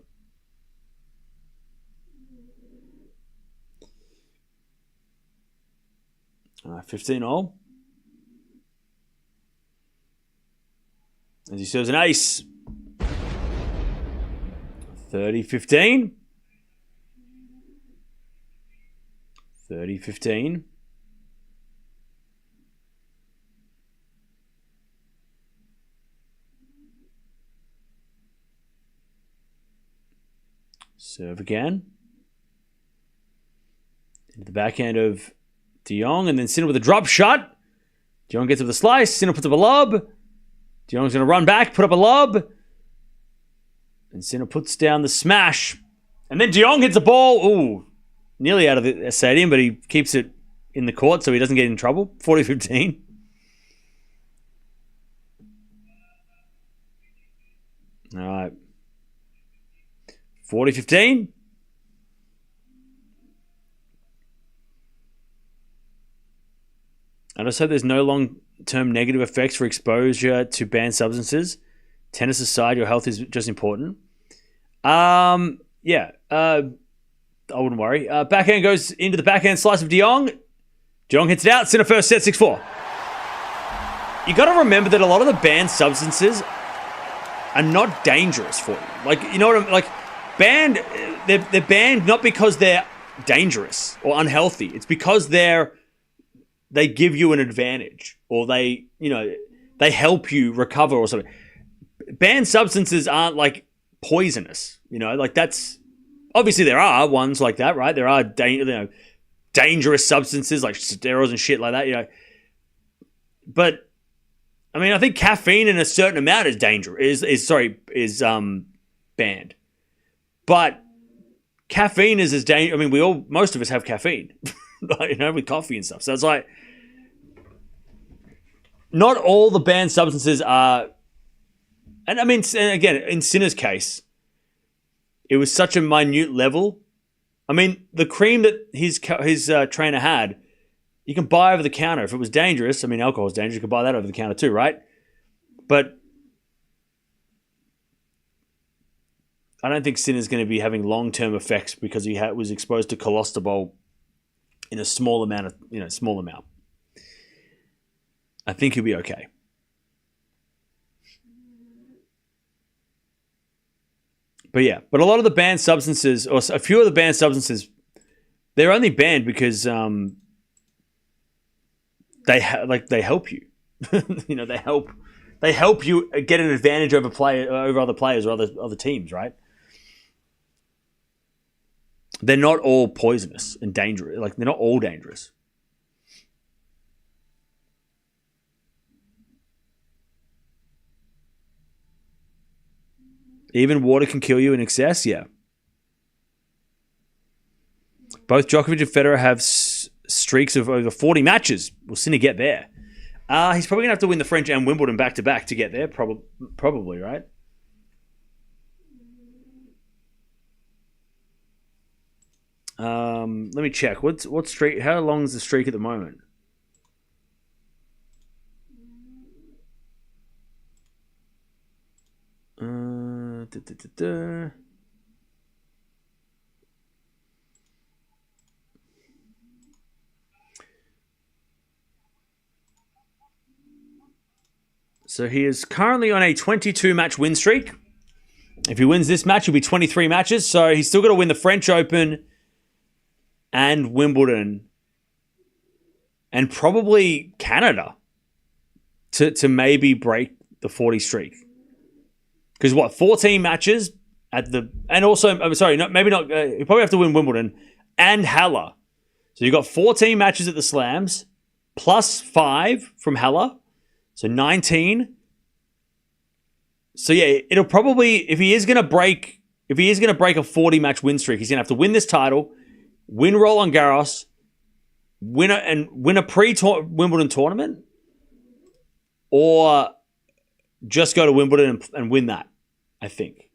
All right, 15-all. As he serves an ace. 30-15. 30-15. Serve again. Into the backhand of De Jong, and then Sinner with a drop shot. De Jong gets up the slice. Sinner puts up a lob. De Jong's going to run back, put up a lob. And Sinner puts down the smash. And then De Jong hits the ball. Ooh, nearly out of the stadium, but he keeps it in the court so he doesn't get in trouble. 40-15. All right. 40-15. I just hope there's no long-term negative effects for exposure to banned substances. Tennis aside, your health is just important. I wouldn't worry. Backhand goes into the backhand slice of De Jong. De Jong hits it out. Sinner first set, 6-4. You got to remember that a lot of the banned substances are not dangerous for you. Like, you know what I'm like? Banned, they're banned not because they're dangerous or unhealthy. It's because they give you an advantage, or they help you recover or something. Banned substances aren't like poisonous, like that's obviously there are ones like that, right? There are dangerous substances like steroids and shit like that, But I mean, I think caffeine in a certain amount is dangerous. Is banned. But caffeine is as dangerous. I mean, most of us have caffeine, with coffee and stuff. So it's like, not all the banned substances are. And I mean, again, in Sinner's case, it was such a minute level. I mean, the cream that his trainer had, you can buy over the counter. If it was dangerous, I mean, alcohol is dangerous. You can buy that over the counter too, right? But I don't think Sinner's going to be having long-term effects because he was exposed to cholesterol in a small amount. I think he'll be okay. But yeah, but a lot of the banned substances, or a few of the banned substances, they're only banned because they help you. They help you get an advantage over other players or other teams, right? They're not all poisonous and dangerous. Like, they're not all dangerous. Even water can kill you in excess, yeah. Both Djokovic and Federer have streaks of over 40 matches. Will Sinner get there? He's probably going to have to win the French and Wimbledon back-to-back to get there, probably, right? Let me check. What streak? How long is the streak at the moment? So he is currently on a 22-match win streak. If he wins this match, he'll be 23 matches. So he's still got to win the French Open and Wimbledon and probably Canada to maybe break the 40 streak. Because 14 matches at the... And also, I'm sorry, maybe not... you probably have to win Wimbledon and Halle. So you've got 14 matches at the Slams plus 5 from Halle. So 19. So yeah, it'll probably... If he is going to break a 40-match win streak, he's going to have to win this title, win Roland Garros, win a pre-Wimbledon tournament, or just go to Wimbledon and win that, I think.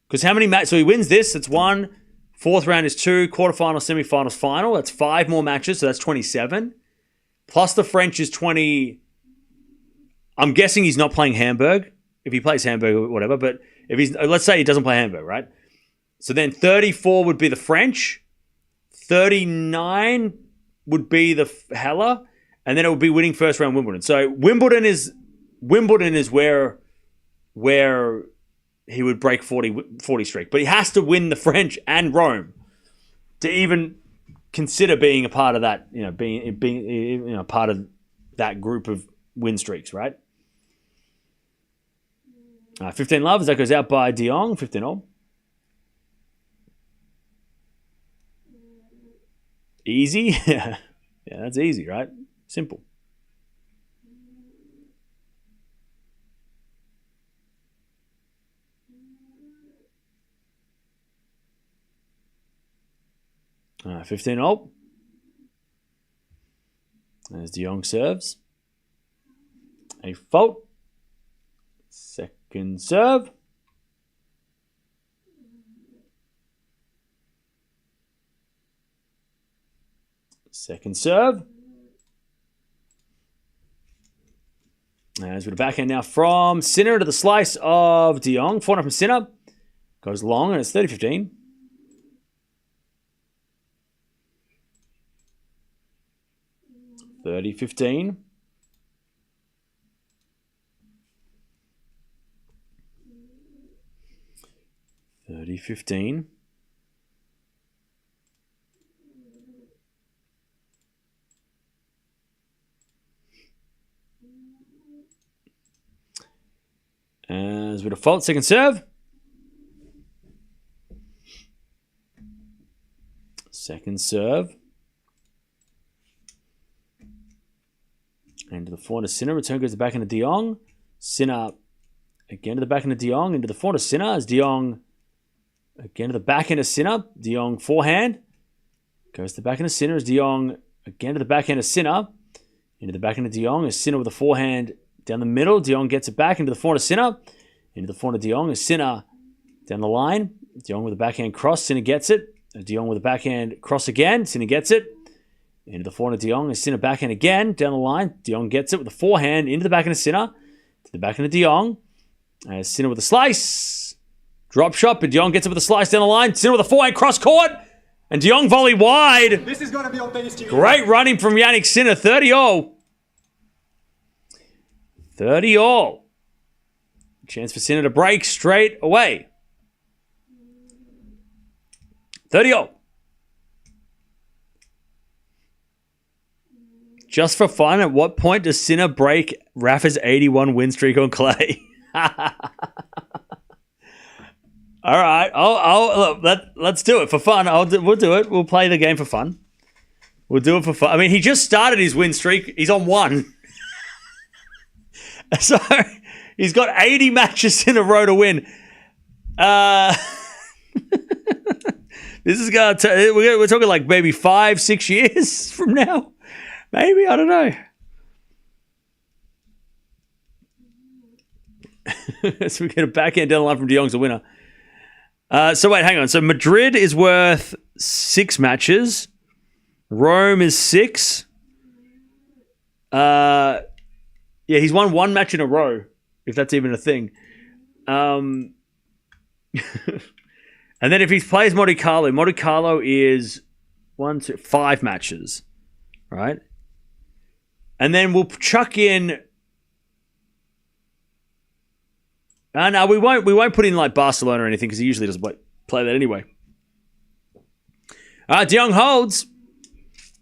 Because how many matches? So he wins this, that's 1. Fourth round is 2. Quarterfinal, semifinals, final. That's 5 more matches, so that's 27. Plus the French is 20. I'm guessing he's not playing Hamburg. If he plays Hamburg or whatever, but if he's... Let's say he doesn't play Hamburg, right? So then 34 would be the French. 39 would be the Halle. And then it would be winning first round Wimbledon. So Wimbledon is where he would break 40 streak. But he has to win the French and Rome to even consider being a part of that, being part of that group of win streaks, right? 15 love, as that goes out by De Jong, 15-all. Easy? Yeah, that's easy, right? Simple. All right, 15-all. As De Jong serves. A fault. Second serve. Second serve. As with a backhand now from Sinner to the slice of De Jong. Forehand from Sinner. Goes long and it's 30-15. $30-15. $30-15. As with a fault, second serve. Second serve. And to the forehand of Sinner. Return goes to the backhand of De Jong. Sinner again to the backhand of De Jong. Into the forehand of Sinner. As De Jong again to the backhand of Sinner. De Jong forehand. Goes to the backhand of Sinner. As De Jong again to the backhand of Sinner. Into the backhand of De Jong. As Sinner with a forehand down the middle. De Jong gets it back into the forehand of Sinner. Into the forehand of De Jong. As Sinner down the line. De Jong with a backhand cross. Sinner gets it. As De Jong with a backhand cross again. Sinner gets it. Into the forehand of De Jong. As Sinner backhand again down the line. De Jong gets it with the forehand into the backhand of Sinner. To the backhand of De Jong. As Sinner with a slice. Drop shot, but De Jong gets it with a slice down the line. Sinner with a forehand cross court. And De Jong volley wide. This is going to be on tennis TV. Great running from Jannik Sinner. 30-all. 30-all. Chance for Sinner to break straight away. 30-all. Just for fun, at what point does Sinner break Rafa's 81 win streak on clay? All right, let's do it for fun. We'll do it. We'll play the game for fun. We'll do it for fun. I mean, he just started his win streak. He's on 1. So he's got 80 matches in a row to win. This is going to... We're talking like maybe 5-6 years from now. Maybe, I don't know. So we get a backhand down the line from De Jong's a winner. So wait, hang on. So Madrid is worth 6 matches. Rome is 6. Yeah, he's won 1 match in a row, if that's even a thing. And then if he plays Monte Carlo is 5 matches, right? And then we'll chuck in No, we won't. We won't put in like Barcelona or anything because he usually doesn't play that anyway. De Jong holds.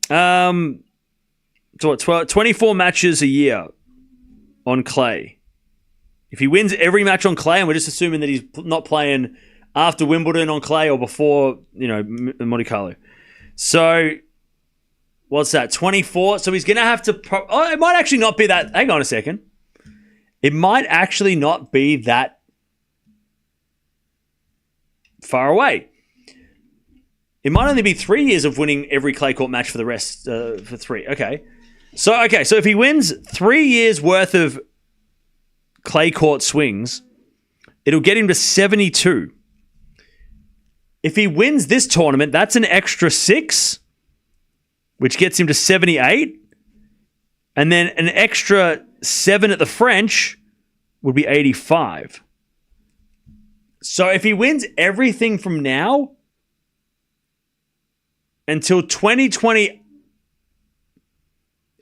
So 24 matches a year on clay. If he wins every match on clay, and we're just assuming that he's not playing after Wimbledon on clay or before, Monte Carlo. So, what's that? 24. So he's going to have to... it might actually not be that... Hang on a second. It might actually not be that far away. It might only be 3 years of winning every clay court match for the rest, for 3. Okay. So if he wins 3 years worth of clay court swings, it'll get him to 72. If he wins this tournament, that's an extra 6, which gets him to 78. And then an extra 7 at the French would be 85. So if he wins everything from now until 2020,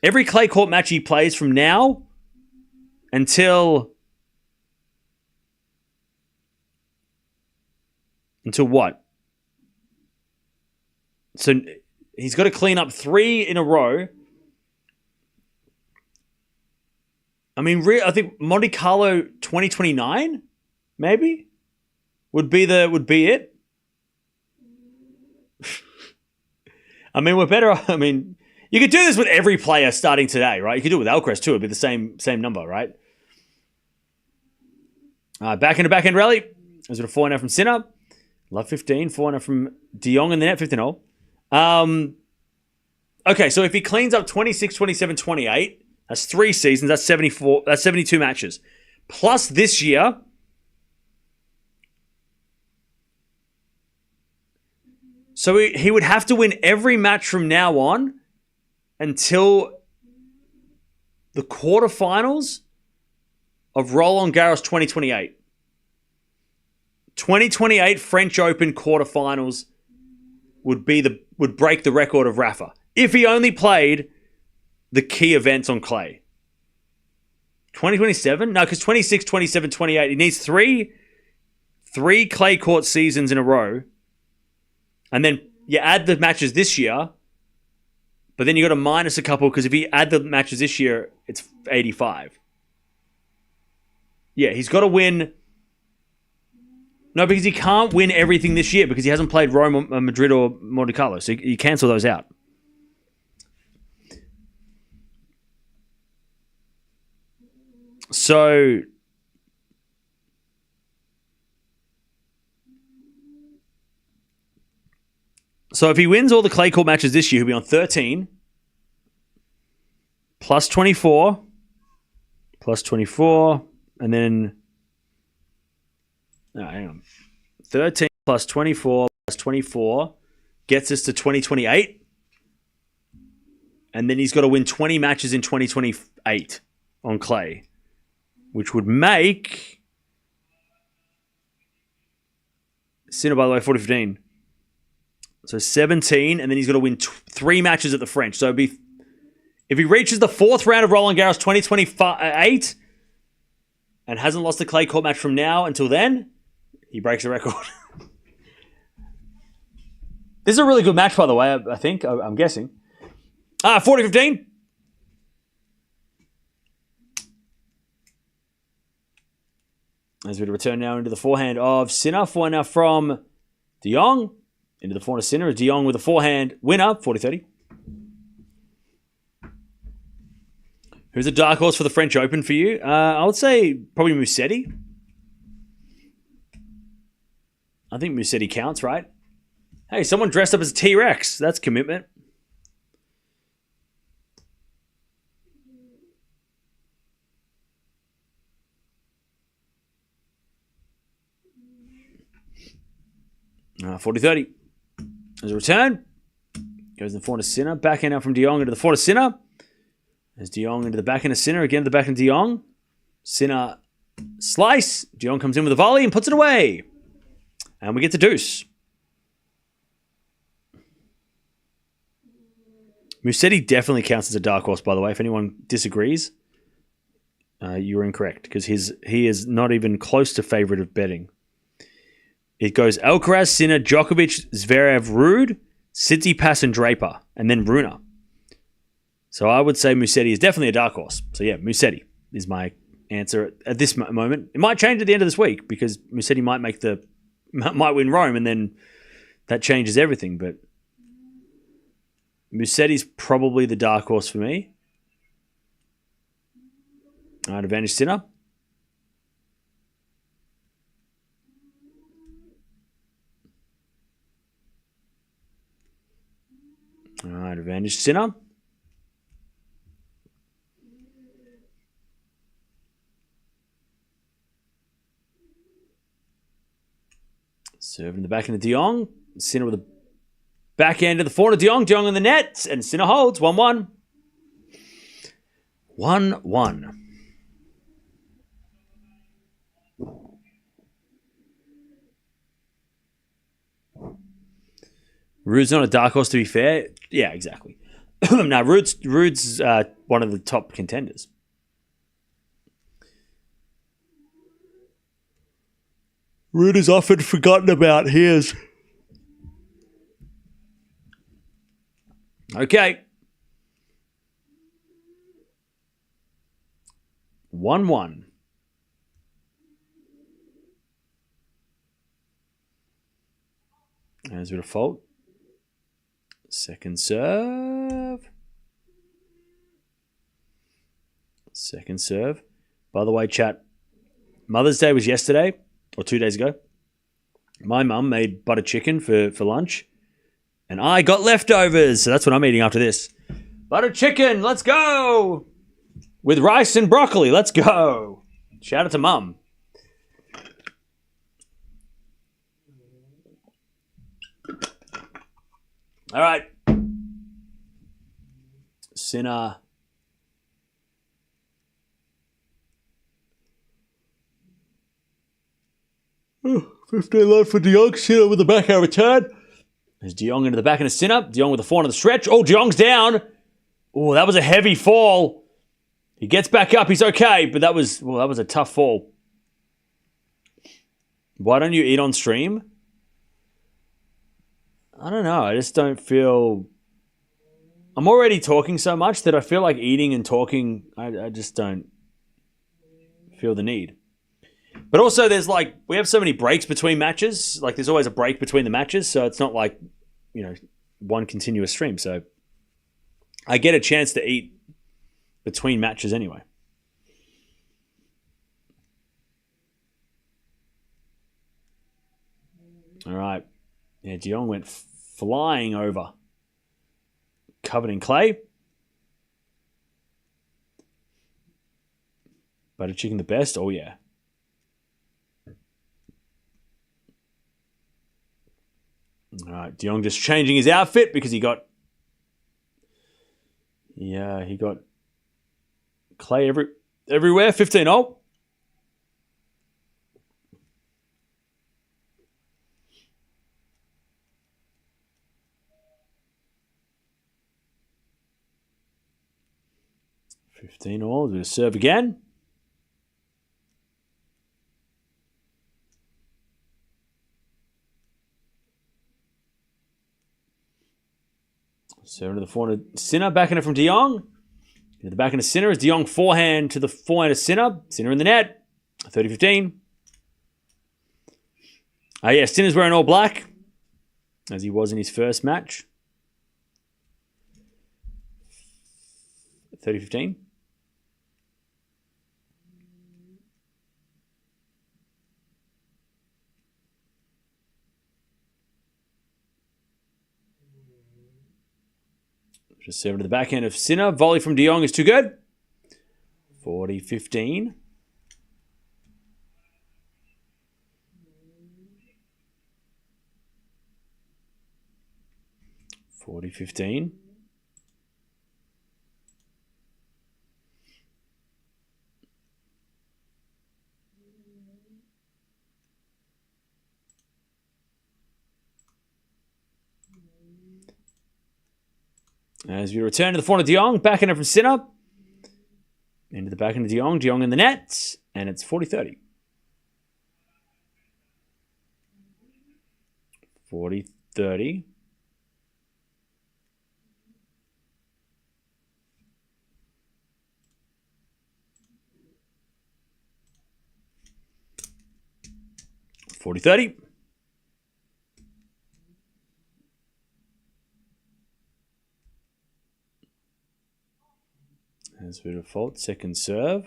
every clay court match he plays from now until what? So he's got to clean up 3 in a row. I mean, I think Monte Carlo 2029, maybe, would be it. I mean, we're better. I mean, you could do this with every player starting today, right? You could do it with Alcaraz too. It'd be the same number, right? Back end rally. There's a 4-0 from Sinner. Love 15. 4-0 from De Jong in the net. 15-0. Okay, so if he cleans up 26, 27, 28, that's 3 seasons. That's 74. That's 72 matches. Plus this year. So he would have to win every match from now on until the quarterfinals of Roland Garros 2028. 2028 French Open quarterfinals would break the record of Rafa if he only played the key events on clay. 2027? No, because 26, 27, 28. He needs three clay court seasons in a row. And then you add the matches this year, but then you got to minus a couple because if you add the matches this year, it's 85. Yeah, he's got to win. No, because he can't win everything this year because he hasn't played Rome, Madrid, or Monte Carlo. So you cancel those out. So if he wins all the clay court matches this year, he'll be on 13 plus 24 and then hang on. 13 plus 24 plus 24 gets us to 2028. And then he's got to win 20 matches in 2028 on clay, which would make Sinner, by the way, 40-15. So 17, and then he's got to win 3 matches at the French. So it'd be, if he reaches the 4th round of Roland Garros 2028 and hasn't lost a clay court match from now until then, he breaks the record. This is a really good match, by the way, I think. I'm guessing. 40-15. As we return now into the forehand of Sinner. Forehand now from De Jong. Into the forehand of Sinner. De Jong with a forehand winner. 40-30. Who's a dark horse for the French Open for you? I would say probably Musetti. I think Musetti counts, right? Hey, someone dressed up as a T-Rex. That's commitment. Uh, 40-30. There's a return. Goes in the forehand of Sinner. Backhand out from De Jong into the forehand of Sinner. There's De Jong into the backhand of Sinner. Again to the backhand of De Jong. Sinner slice. De Jong comes in with a volley and puts it away. And we get to deuce. Musetti definitely counts as a dark horse, by the way, if anyone disagrees. You're incorrect because he is not even close to favorite of betting. It goes Alcaraz, Sinner, Djokovic, Zverev, Ruud, Tsitsipas, and Draper, and then Rune. So I would say Musetti is definitely a dark horse. So yeah, Musetti is my answer at this moment. It might change at the end of this week because Musetti might win Rome, and then that changes everything. But Musetti's probably the dark horse for me. All right, advantage Sinner. All right, advantage Sinner. Serving the back end of De Jong. Sinner with a backhand to the forehand of De Jong. De Jong in the net. And Sinner holds. 1-1. 1-1. Ruud's not a dark horse, to be fair. Yeah, exactly. Now, Ruud's one of the top contenders. Ruud is often forgotten about. He is. Okay. 1-1. There's a bit of fault. Second serve. Second serve. By the way, chat, Mother's Day was yesterday, or 2 days ago. My mum made butter chicken for lunch, and I got leftovers, so that's what I'm eating after this. Butter chicken, let's go! With rice and broccoli, let's go! Shout out to Mum. All right. Sinner. Oh, 15 love for De Jong. Sinner with the backhand return. There's De Jong into the backhand of Sinner. De Jong with the forehand of the stretch. Oh, De Jong's down. Oh, that was a heavy fall. He gets back up. He's okay, but that was a tough fall. Why don't you eat on stream? I don't know. I just don't feel... I'm already talking so much that I feel like eating and talking, I just don't feel the need. But also there's we have so many breaks between matches. There's always a break between the matches, so it's not one continuous stream. So I get a chance to eat between matches anyway. All right. Yeah, De Jong went flying over. Covered in clay. Butter chicken the best? Oh, yeah. All right, De Jong just changing his outfit because he got... Yeah, he got clay everywhere. 15-0. We're going to serve again. Serving to the forehand of Sinner, backhand from De Jong. The backhand of Sinner is De Jong forehand to the forehand of Sinner. Sinner in the net. 30-15. Yeah, Sinner's wearing all black, as he was in his first match. 30-15. Just serving to the backhand of Sinner. Volley from De Jong is too good. 40-15. As we return to the forehand of De Jong, backhand from Sinner. Into the back into De Jong. De Jong in the net. And it's 40-30. 40-30. $40-30. As we default, second serve.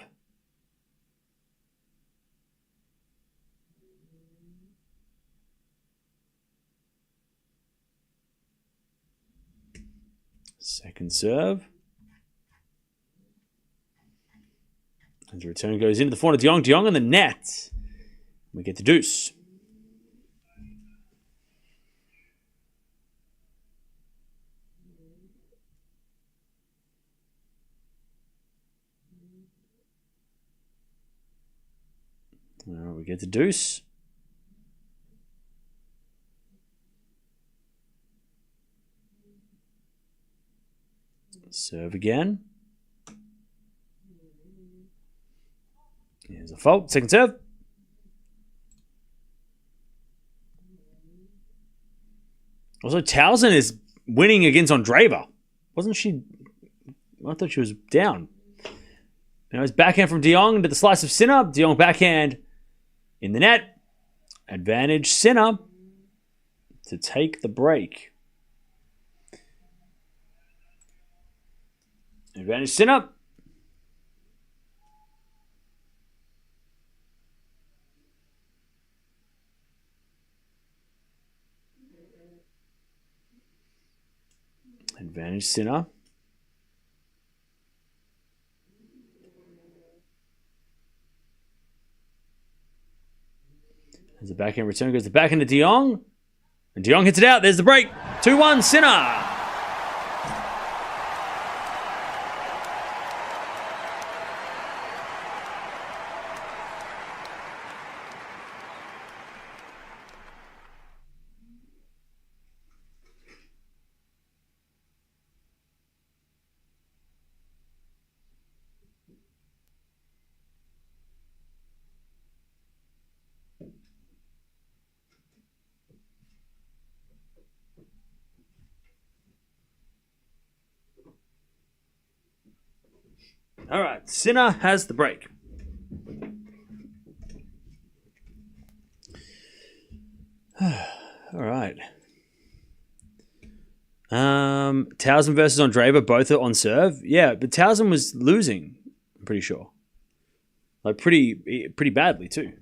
Second serve. As the return goes into the corner, De Jong. De Jong in the net. We get the deuce. All right, we get the deuce. Serve again. Here's a fault. Second serve. Also, Towson is winning against Andreeva. Wasn't she? I thought she was down. Now it's backhand from De Jong to the slice of Sinner. De Jong backhand in the net. Advantage Sinner to take the break. Advantage Sinner. Advantage Sinner. As the backhand return goes the backhand to De Jong. And De Jong hits it out. There's the break. 2-1 Sinner. All right, Sinner has the break. All right. Towson versus Andreeva, both are on serve. Yeah, but Towson was losing, I'm pretty sure. Like pretty badly too.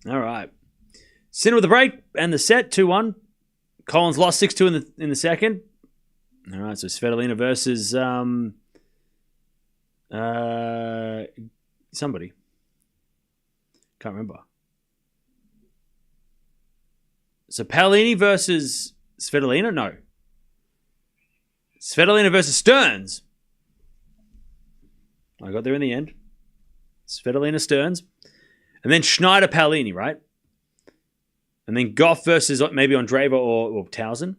All right. Sinner with the break and the set, 2-1. Collins lost 6-2 in the second. All right, so Svitolina versus somebody. Can't remember. So Paolini versus Svitolina? No. Svitolina versus Stearns. I got there in the end. Svitolina Stearns. And then Schneider Paolini, right? And then Gauff versus maybe Andreeva or Towson.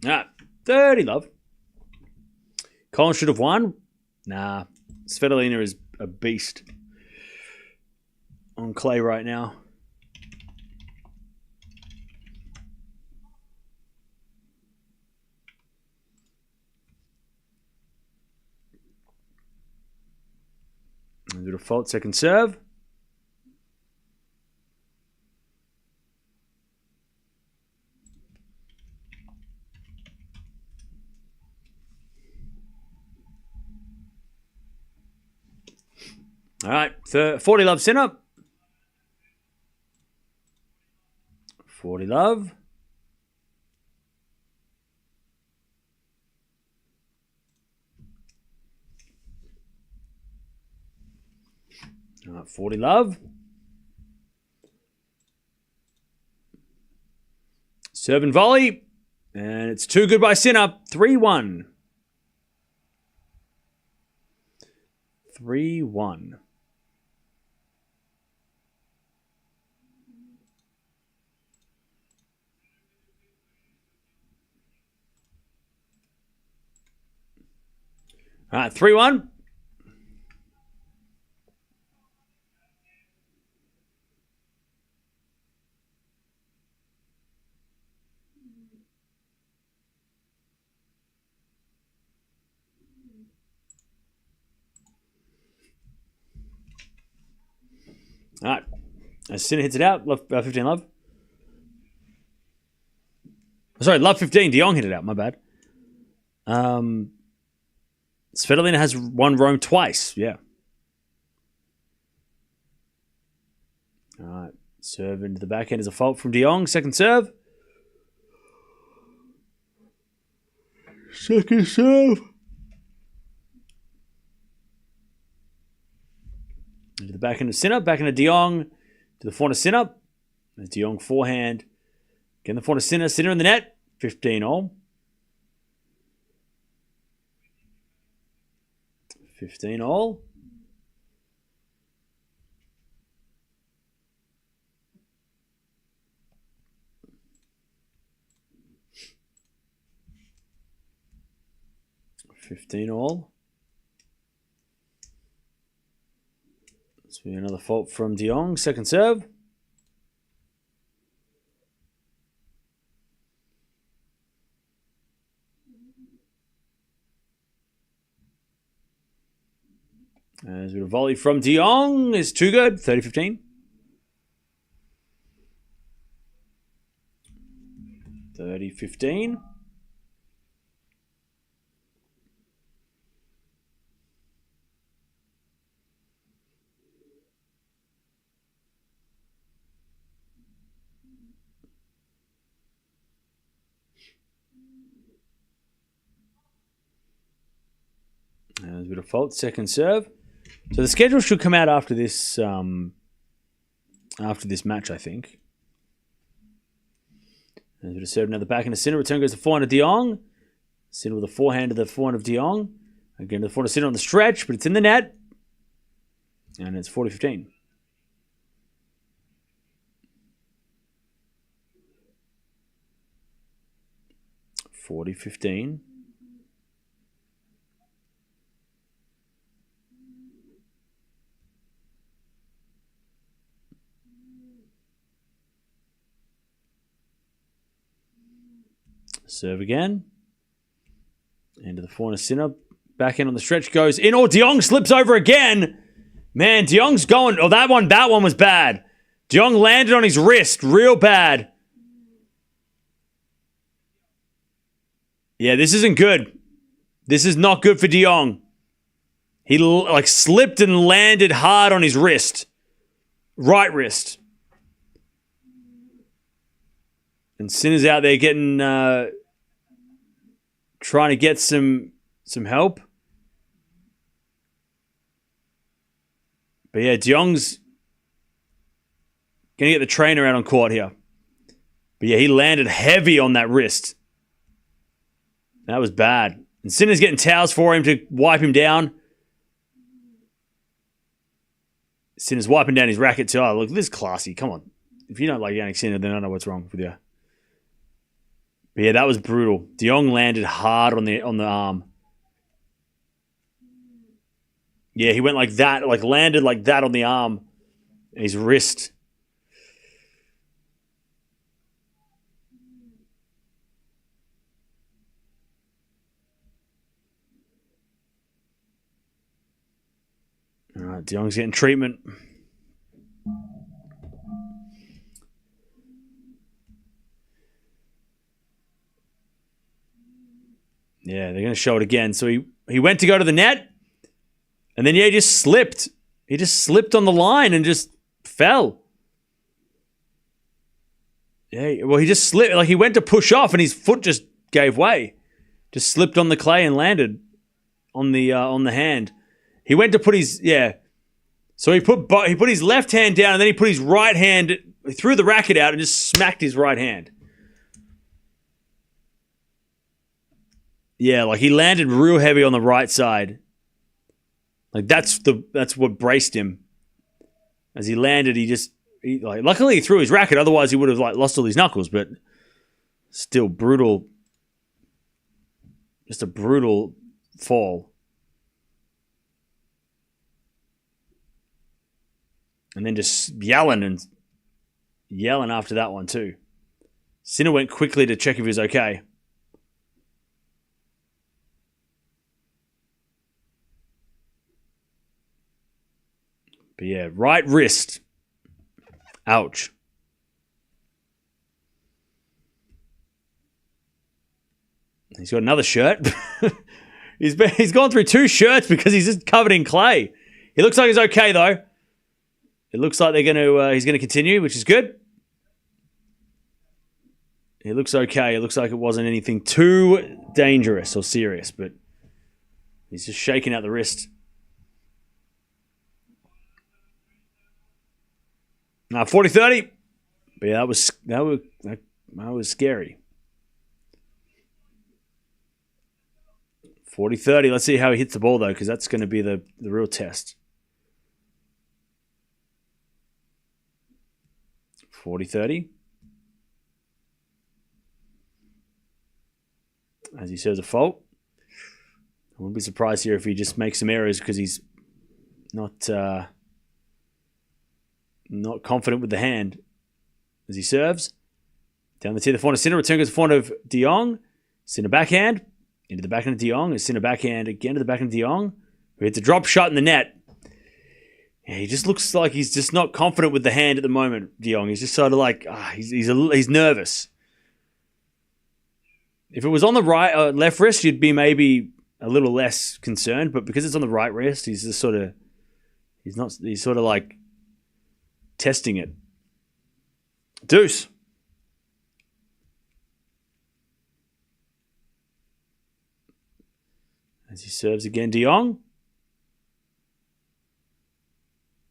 Ah, 30 love. Collins should have won. Nah. Svitolina is a beast on clay right now. bit of fault, second serve. All right, 40 love Sinner. 40 love. All right, 40 love. Serve and volley. And it's too good by Sinner. 3-1. 3-1. All right, 3-1. All right. As Sinner hits it out, love, 15 love. Sorry, love 15. De Jong hit it out. My bad. Svitolina has won Rome twice. Yeah. All right. Serve into the backhand is a fault from De Jong. Second serve. Second serve. Into the backhand of Sinner. Backhand of De Jong. To the forehand of Sinner. There's De Jong forehand. Again, the forehand of Sinner. Sinner in the net. 15 all. 15 all. This will be another fault from De Jong. Second serve. As a volley from De Jong is too good. 30-15. 30-15. There's a bit of fault. Second serve. So the schedule should come out after this match, I think. There's a bit of serve now the back end of Sinner. Return goes to forehand of De Jong. Sinner with a forehand to the forehand of De Jong. Again to the forehand of Sinner on the stretch, but it's in the net. And it's 40-15. 40-15. Serve again. Into the forehand of Sinner. Backhand on the stretch goes in. Oh, De Jong slips over again. Man, De Jong's going. Oh, that one was bad. De Jong landed on his wrist real bad. Yeah, this isn't good. This is not good for De Jong. He slipped and landed hard on his wrist. Right wrist. And Sinner's out there getting trying to get some help. But yeah, De Jong's going to get the trainer out on court here. But yeah, he landed heavy on that wrist. That was bad. And Sinner's getting towels for him to wipe him down. Sinner's wiping down his racket too. Oh, look, this is classy. Come on. If you don't like Jannik Sinner, then I don't know what's wrong with you. But yeah, that was brutal. De Jong landed hard on the arm. Yeah, he went like that, landed like that on the arm. And his wrist. All right, De Jong's getting treatment. Yeah, they're going to show it again. So he went to go to the net, and then, he just slipped. He just slipped on the line and just fell. Yeah, well, he just slipped. Like, he went to push off, and his foot just gave way. Just slipped on the clay and landed on the hand. He went to put his, So he put his left hand down, and then he put his right hand, he threw the racket out and just smacked his right hand. Yeah, like he landed real heavy on the right side. Like that's what braced him. As he landed, luckily he threw his racket, otherwise he would have lost all his knuckles, but still brutal. Just a brutal fall. And then just yelling after that one too. Sinner went quickly to check if he was okay. But yeah, right wrist. Ouch. He's got another shirt. He's gone through 2 shirts because he's just covered in clay. He looks like he's okay though. It looks like he's gonna continue, which is good. He looks okay. It looks like it wasn't anything too dangerous or serious, but he's just shaking out the wrist. Now 40-30. But yeah, that was scary. 40-30. Let's see how he hits the ball though, because that's going to be the real test. 40-30. As he serves a fault. I wouldn't be surprised here if he just makes some errors because he's not confident with the hand. As he serves. Down the tee, the forehand of Sinner. Return goes the forehand of De Jong. Sinner backhand. Into the backhand of De Jong. Sinner backhand again to the backhand of De Jong. Who hits a drop shot in the net. Yeah, he just looks like he's just not confident with the hand at the moment, De Jong. He's just sort of like, he's nervous. If it was on the left wrist, you'd be maybe a little less concerned. But because it's on the right wrist, he's just sort of, he's sort of like testing it. Deuce. As he serves again, De Jong.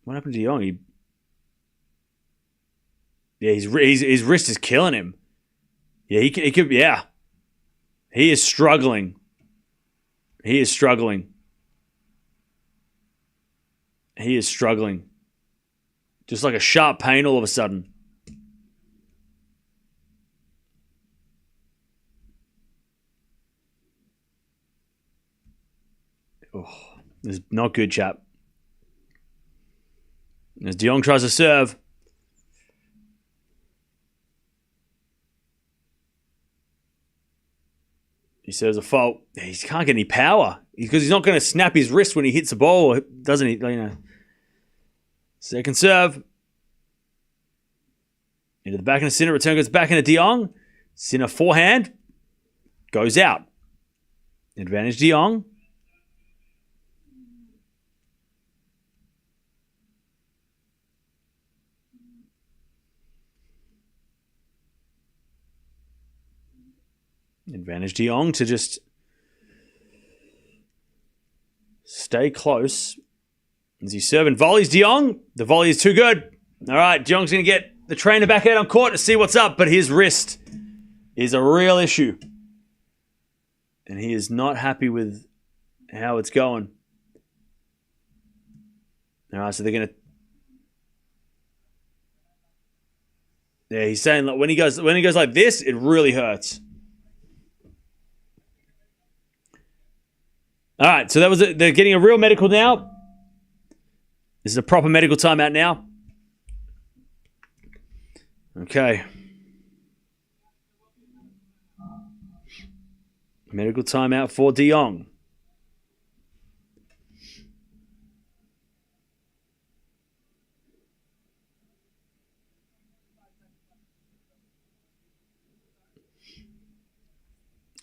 What happened to De Jong? His wrist is killing him. Yeah, he could. Yeah, he is struggling. He is struggling. Just like a sharp pain all of a sudden. Oh, this is not good, chap. As De Jong tries to serve. He serves a fault. He can't get any power because he's not going to snap his wrist when he hits the ball, doesn't he? Second serve. Into the backhand of Sinner. Return goes backhand of De Jong. Sinner forehand. Goes out. Advantage De Jong. Advantage De Jong to just stay close. As he's serving volleys, De Jong. The volley is too good. All right, De Jong's going to get the trainer back out on court to see what's up, but his wrist is a real issue. And he is not happy with how it's going. All right, so they're going to... Yeah, he's saying like when he goes like this, it really hurts. All right, so that was it. They're getting a real medical now. This is a proper medical timeout now. Okay. Medical timeout for De Jong.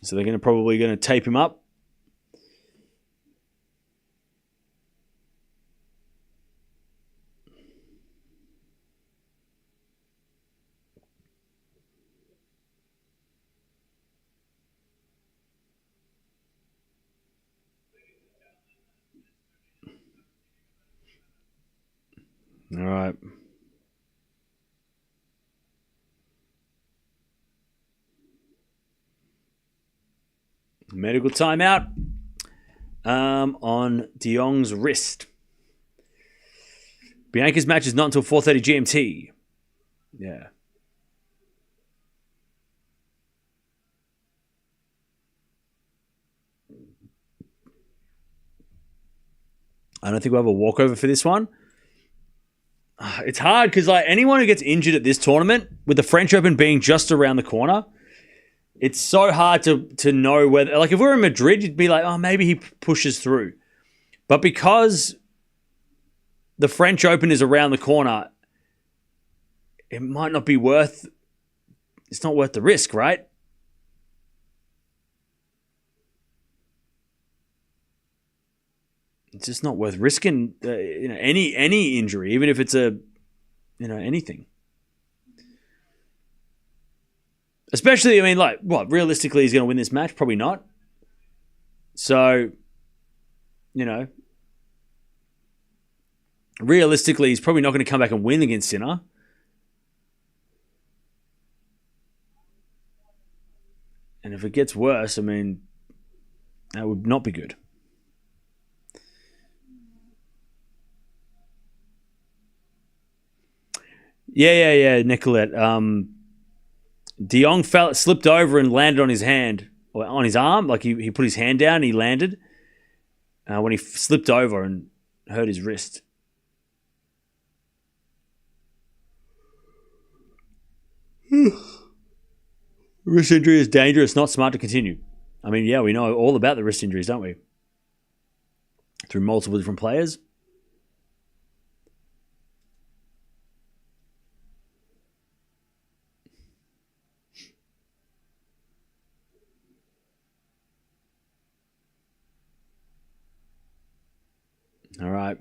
So they're probably going to tape him up. All right. Medical timeout on De Jong's wrist. Bianca's match is not until 4:30 GMT. Yeah. I don't think we'll have a walkover for this one. It's hard because like anyone who gets injured at this tournament, with the French Open being just around the corner, it's so hard to know whether... Like if we were in Madrid, you'd be like, oh, maybe he pushes through. But because the French Open is around the corner, it might not be worth... It's not worth the risk, right? It's just not worth risking any injury, even if it's anything. Especially, I mean, like, what, realistically he's going to win this match? Probably not. So, realistically he's probably not going to come back and win against Sinner. And if it gets worse, I mean, that would not be good. Yeah, Nicolette. De Jong slipped over and landed on his hand, or on his arm. Like he put his hand down and he landed when he slipped over and hurt his wrist. Wrist injury is dangerous, not smart to continue. I mean, yeah, we know all about the wrist injuries, don't we? Through multiple different players. All right.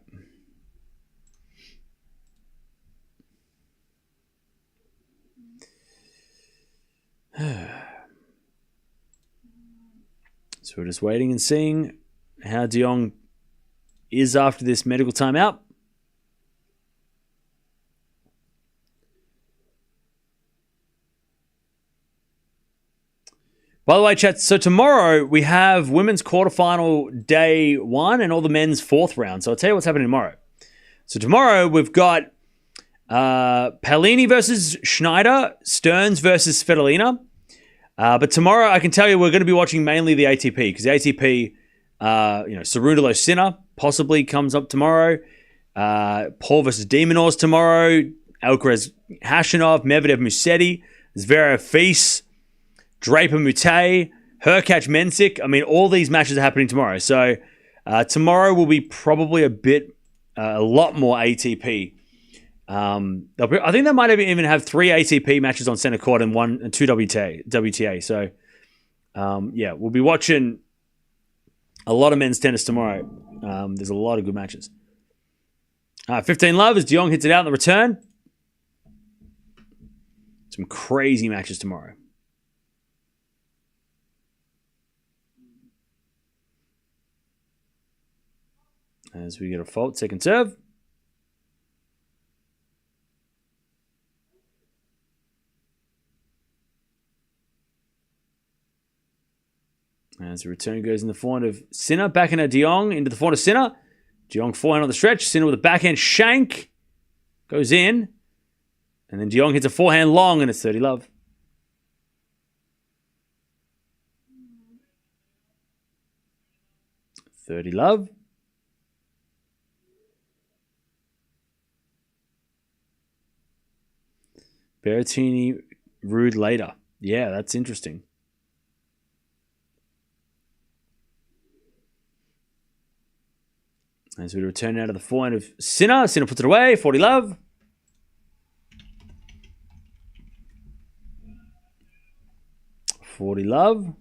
So we're just waiting and seeing how De Jong is after this medical timeout. By the way, chat, so tomorrow we have women's quarterfinal day 1 and all the men's 4th round. So I'll tell you what's happening tomorrow. So tomorrow we've got Paolini versus Schneider, Stearns versus Svitolina. But tomorrow I can tell you we're going to be watching mainly the ATP because the ATP, Cerundolo Sinner possibly comes up tomorrow. Paul versus Demonors tomorrow. Alcaraz Hashanov, Medvedev Musetti, Zverev Fils, Draper Mute, Hurkacz Mensik. I mean, all these matches are happening tomorrow. So tomorrow will be probably a lot more ATP. I think they might even have 3 ATP matches on center court and 2 WTA. So, we'll be watching a lot of men's tennis tomorrow. There's a lot of good matches. 15 love as De Jong hits it out in the return. Some crazy matches tomorrow. As we get a fault, second serve. As the return goes in the forehand of Sinner, backhand of De Jong into the forehand of Sinner. De Jong forehand on the stretch. Sinner with a backhand shank. Goes in. And then De Jong hits a forehand long and it's 30 love. $30 love. Berrettini, Rude later. Yeah, that's interesting. As we return out of the forehand of Sinner. Sinner puts it away. 40 love. $40 love.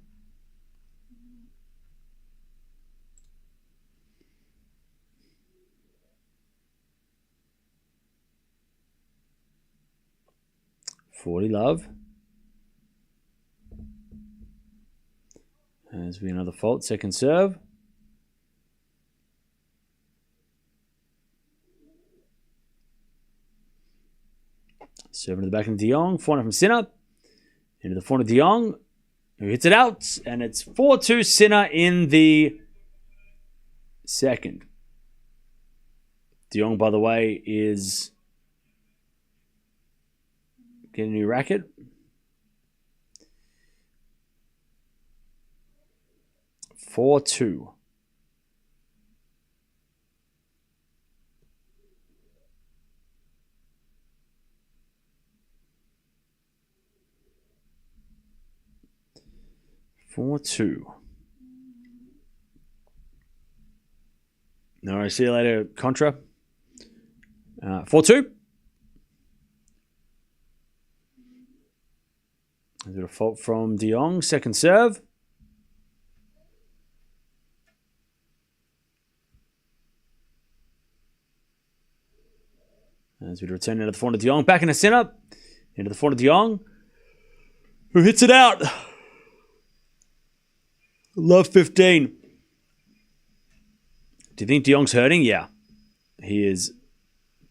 40 love. As we another fault. Second serve. Serving to the back of De Jong. Forehand from Sinner. Into the forehand of De Jong, who hits it out. And it's 4-2 Sinner in the second. De Jong, by the way, is getting a new racket. 4-2. All right, see you later, Contra. 4-2. There's a bit of fault from De Jong. Second serve. As we return into the forehand of De Jong. Back in the center. Into the forehand of De Jong, who hits it out. Love 15. Do you think De Jong's hurting? Yeah. He is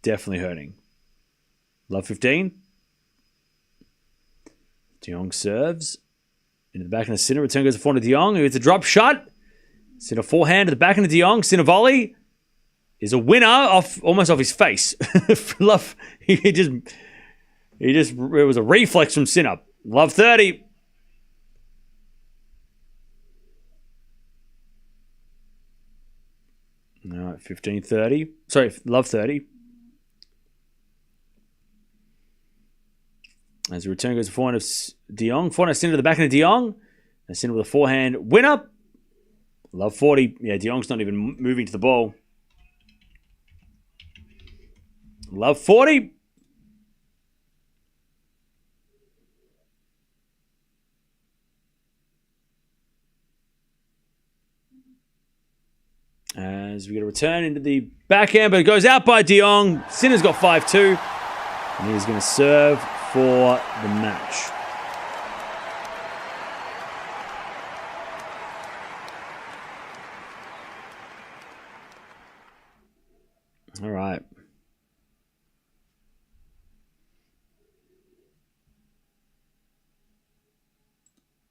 definitely hurting. Love 15. De Jong serves. Into the back of the Sinner. Return goes to forehand of De Jong. It's a drop shot. Sinner forehand to the back of the De Jong. Sinner volley is a winner almost off his face. Love. It was a reflex from Sinner. Love 30. All right, 15-30. Sorry, love 30. As the return goes to forehand of De Jong. Forehand Sinner to the back of De Jong. And Sinner with a forehand winner. Love 40. Yeah, De Jong's not even moving to the ball. Love 40. As we get a return into the backhand, but it goes out by De Jong. Sinner's got 5-2. And he's going to serve for the match. All right.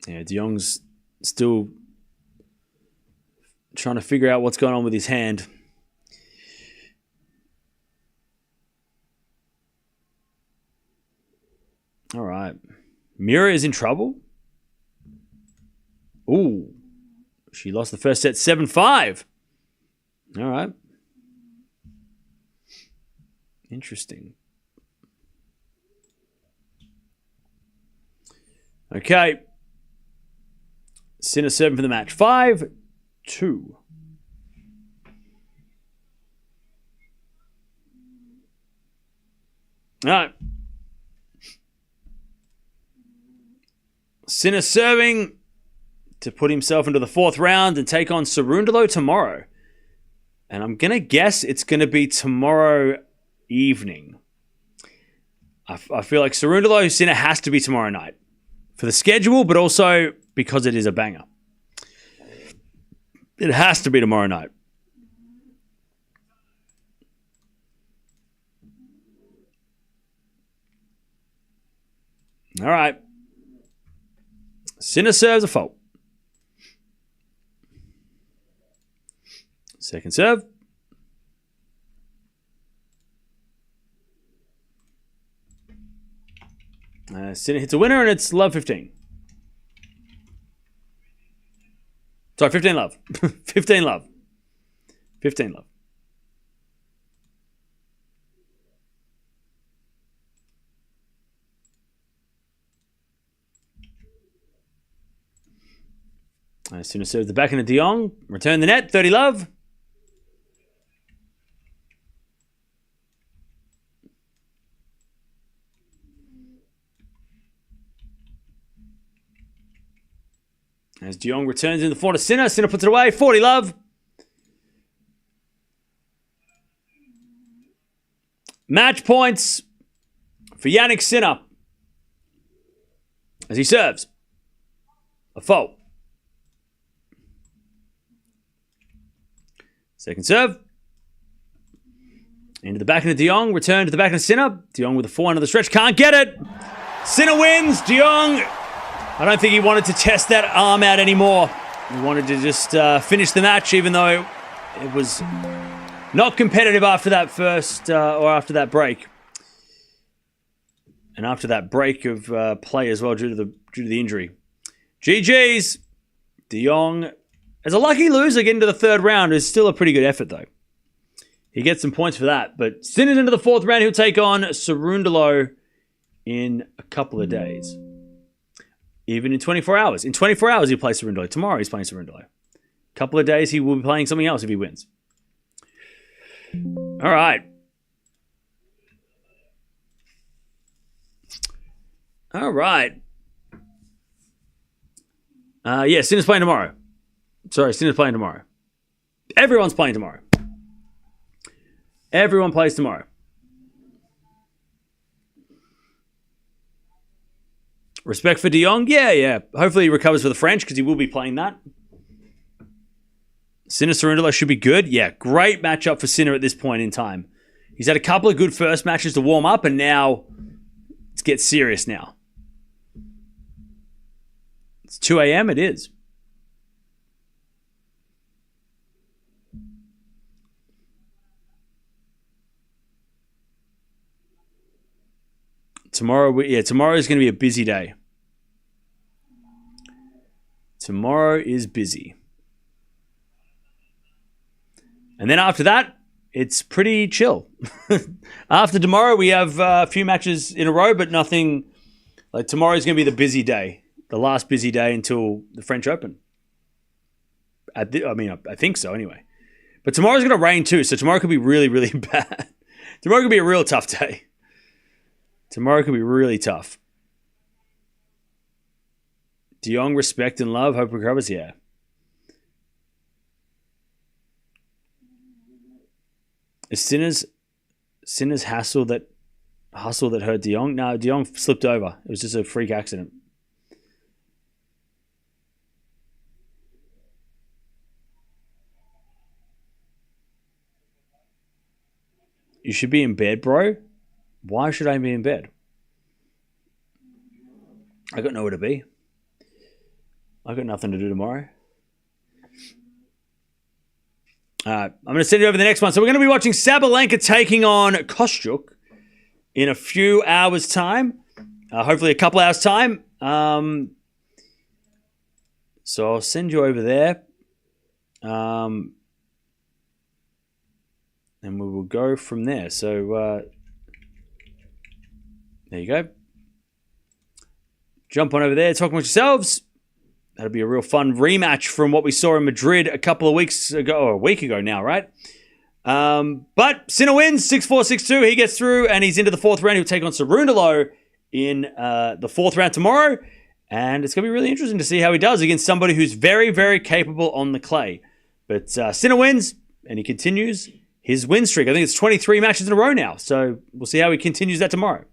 Yeah, De Jong's still trying to figure out what's going on with his hand. All right. Mirra is in trouble. Ooh. She lost the first set 7-5. All right. Interesting. Okay. Sinner serving for the match. 5-2. All right. Sinner serving to put himself into the fourth round and take on Cerundolo tomorrow. And I'm going to guess it's going to be tomorrow evening. I feel like Cerundolo Sinner has to be tomorrow night. For the schedule, but also because it is a banger. It has to be tomorrow night. All right. Sinner serves a fault. Second serve. Sinner hits a winner, and it's love 15. Sorry, 15 love. 15 love. 15 love. Sinner serves the back end of De Jong. Return the net. 30 love. As De Jong returns in the forehand of Sinner. Sinner puts it away. 40 love. Match points for Jannik Sinner. as he serves. A fault. Second serve. Into the backhand of De Jong. Return to the backhand of Sinner. De Jong with a forehand of the stretch. Can't get it. Sinner wins. De Jong, I don't think he wanted to test that arm out anymore. He wanted to just finish the match, even though it was not competitive after that first, or after that break. And after that break of play as well due to the injury. GG's. De Jong, as a lucky loser getting to the third round, is still a pretty good effort though. He gets some points for that. But Sinner's into the fourth round. He'll take on Cerundolo in a couple of days. Even in 24 hours. In 24 hours, he'll play Cerundolo. Tomorrow, he's playing Cerundolo. A couple of days, he will be playing something else if he wins. All right. All right. Yeah, Sinner's playing tomorrow. Sorry, Sinner's playing tomorrow. Everyone's playing tomorrow. Everyone plays tomorrow. Respect for De Jong? Yeah. Hopefully he recovers for the French because he will be playing that. Sinner Cerundolo should be good. Yeah, great matchup for Sinner at this point in time. He's had a couple of good first matches to warm up, and now let's get serious now. It's 2 a.m. It is. Tomorrow is going to be a busy day. Tomorrow is busy. And then after that, it's pretty chill. After tomorrow, we have a few matches in a row, but nothing. Like tomorrow is going to be the busy day. The last busy day until the French Open. I think so anyway. But tomorrow's going to rain too, so tomorrow could be really, really bad. Tomorrow could be a real tough day. Tomorrow could be really tough. De Jong, respect and love. Hope recovers. Yeah. Is Sinner's hustle that hurt De Jong? No, De Jong slipped over. It was just a freak accident. You should be in bed, bro. Why should I be in bed? I got nowhere to be. I got nothing to do tomorrow. I'm going to send you over the next one. So we're going to be watching Sabalenka taking on Kostyuk in a few hours' time. Hopefully a couple hours' time. So I'll send you over there. And we will go from there. So there you go. Jump on over there, talk amongst yourselves. That'll be a real fun rematch from what we saw in Madrid a couple of weeks ago, or a week ago now, right? But Sinner wins 6-4, 6-2. He gets through and he's into the fourth round. He'll take on Cerundolo in the fourth round tomorrow. And it's going to be really interesting to see how he does against somebody who's very, very capable on the clay. But Sinner wins and he continues his win streak. I think it's 23 matches in a row now. So we'll see how he continues that tomorrow.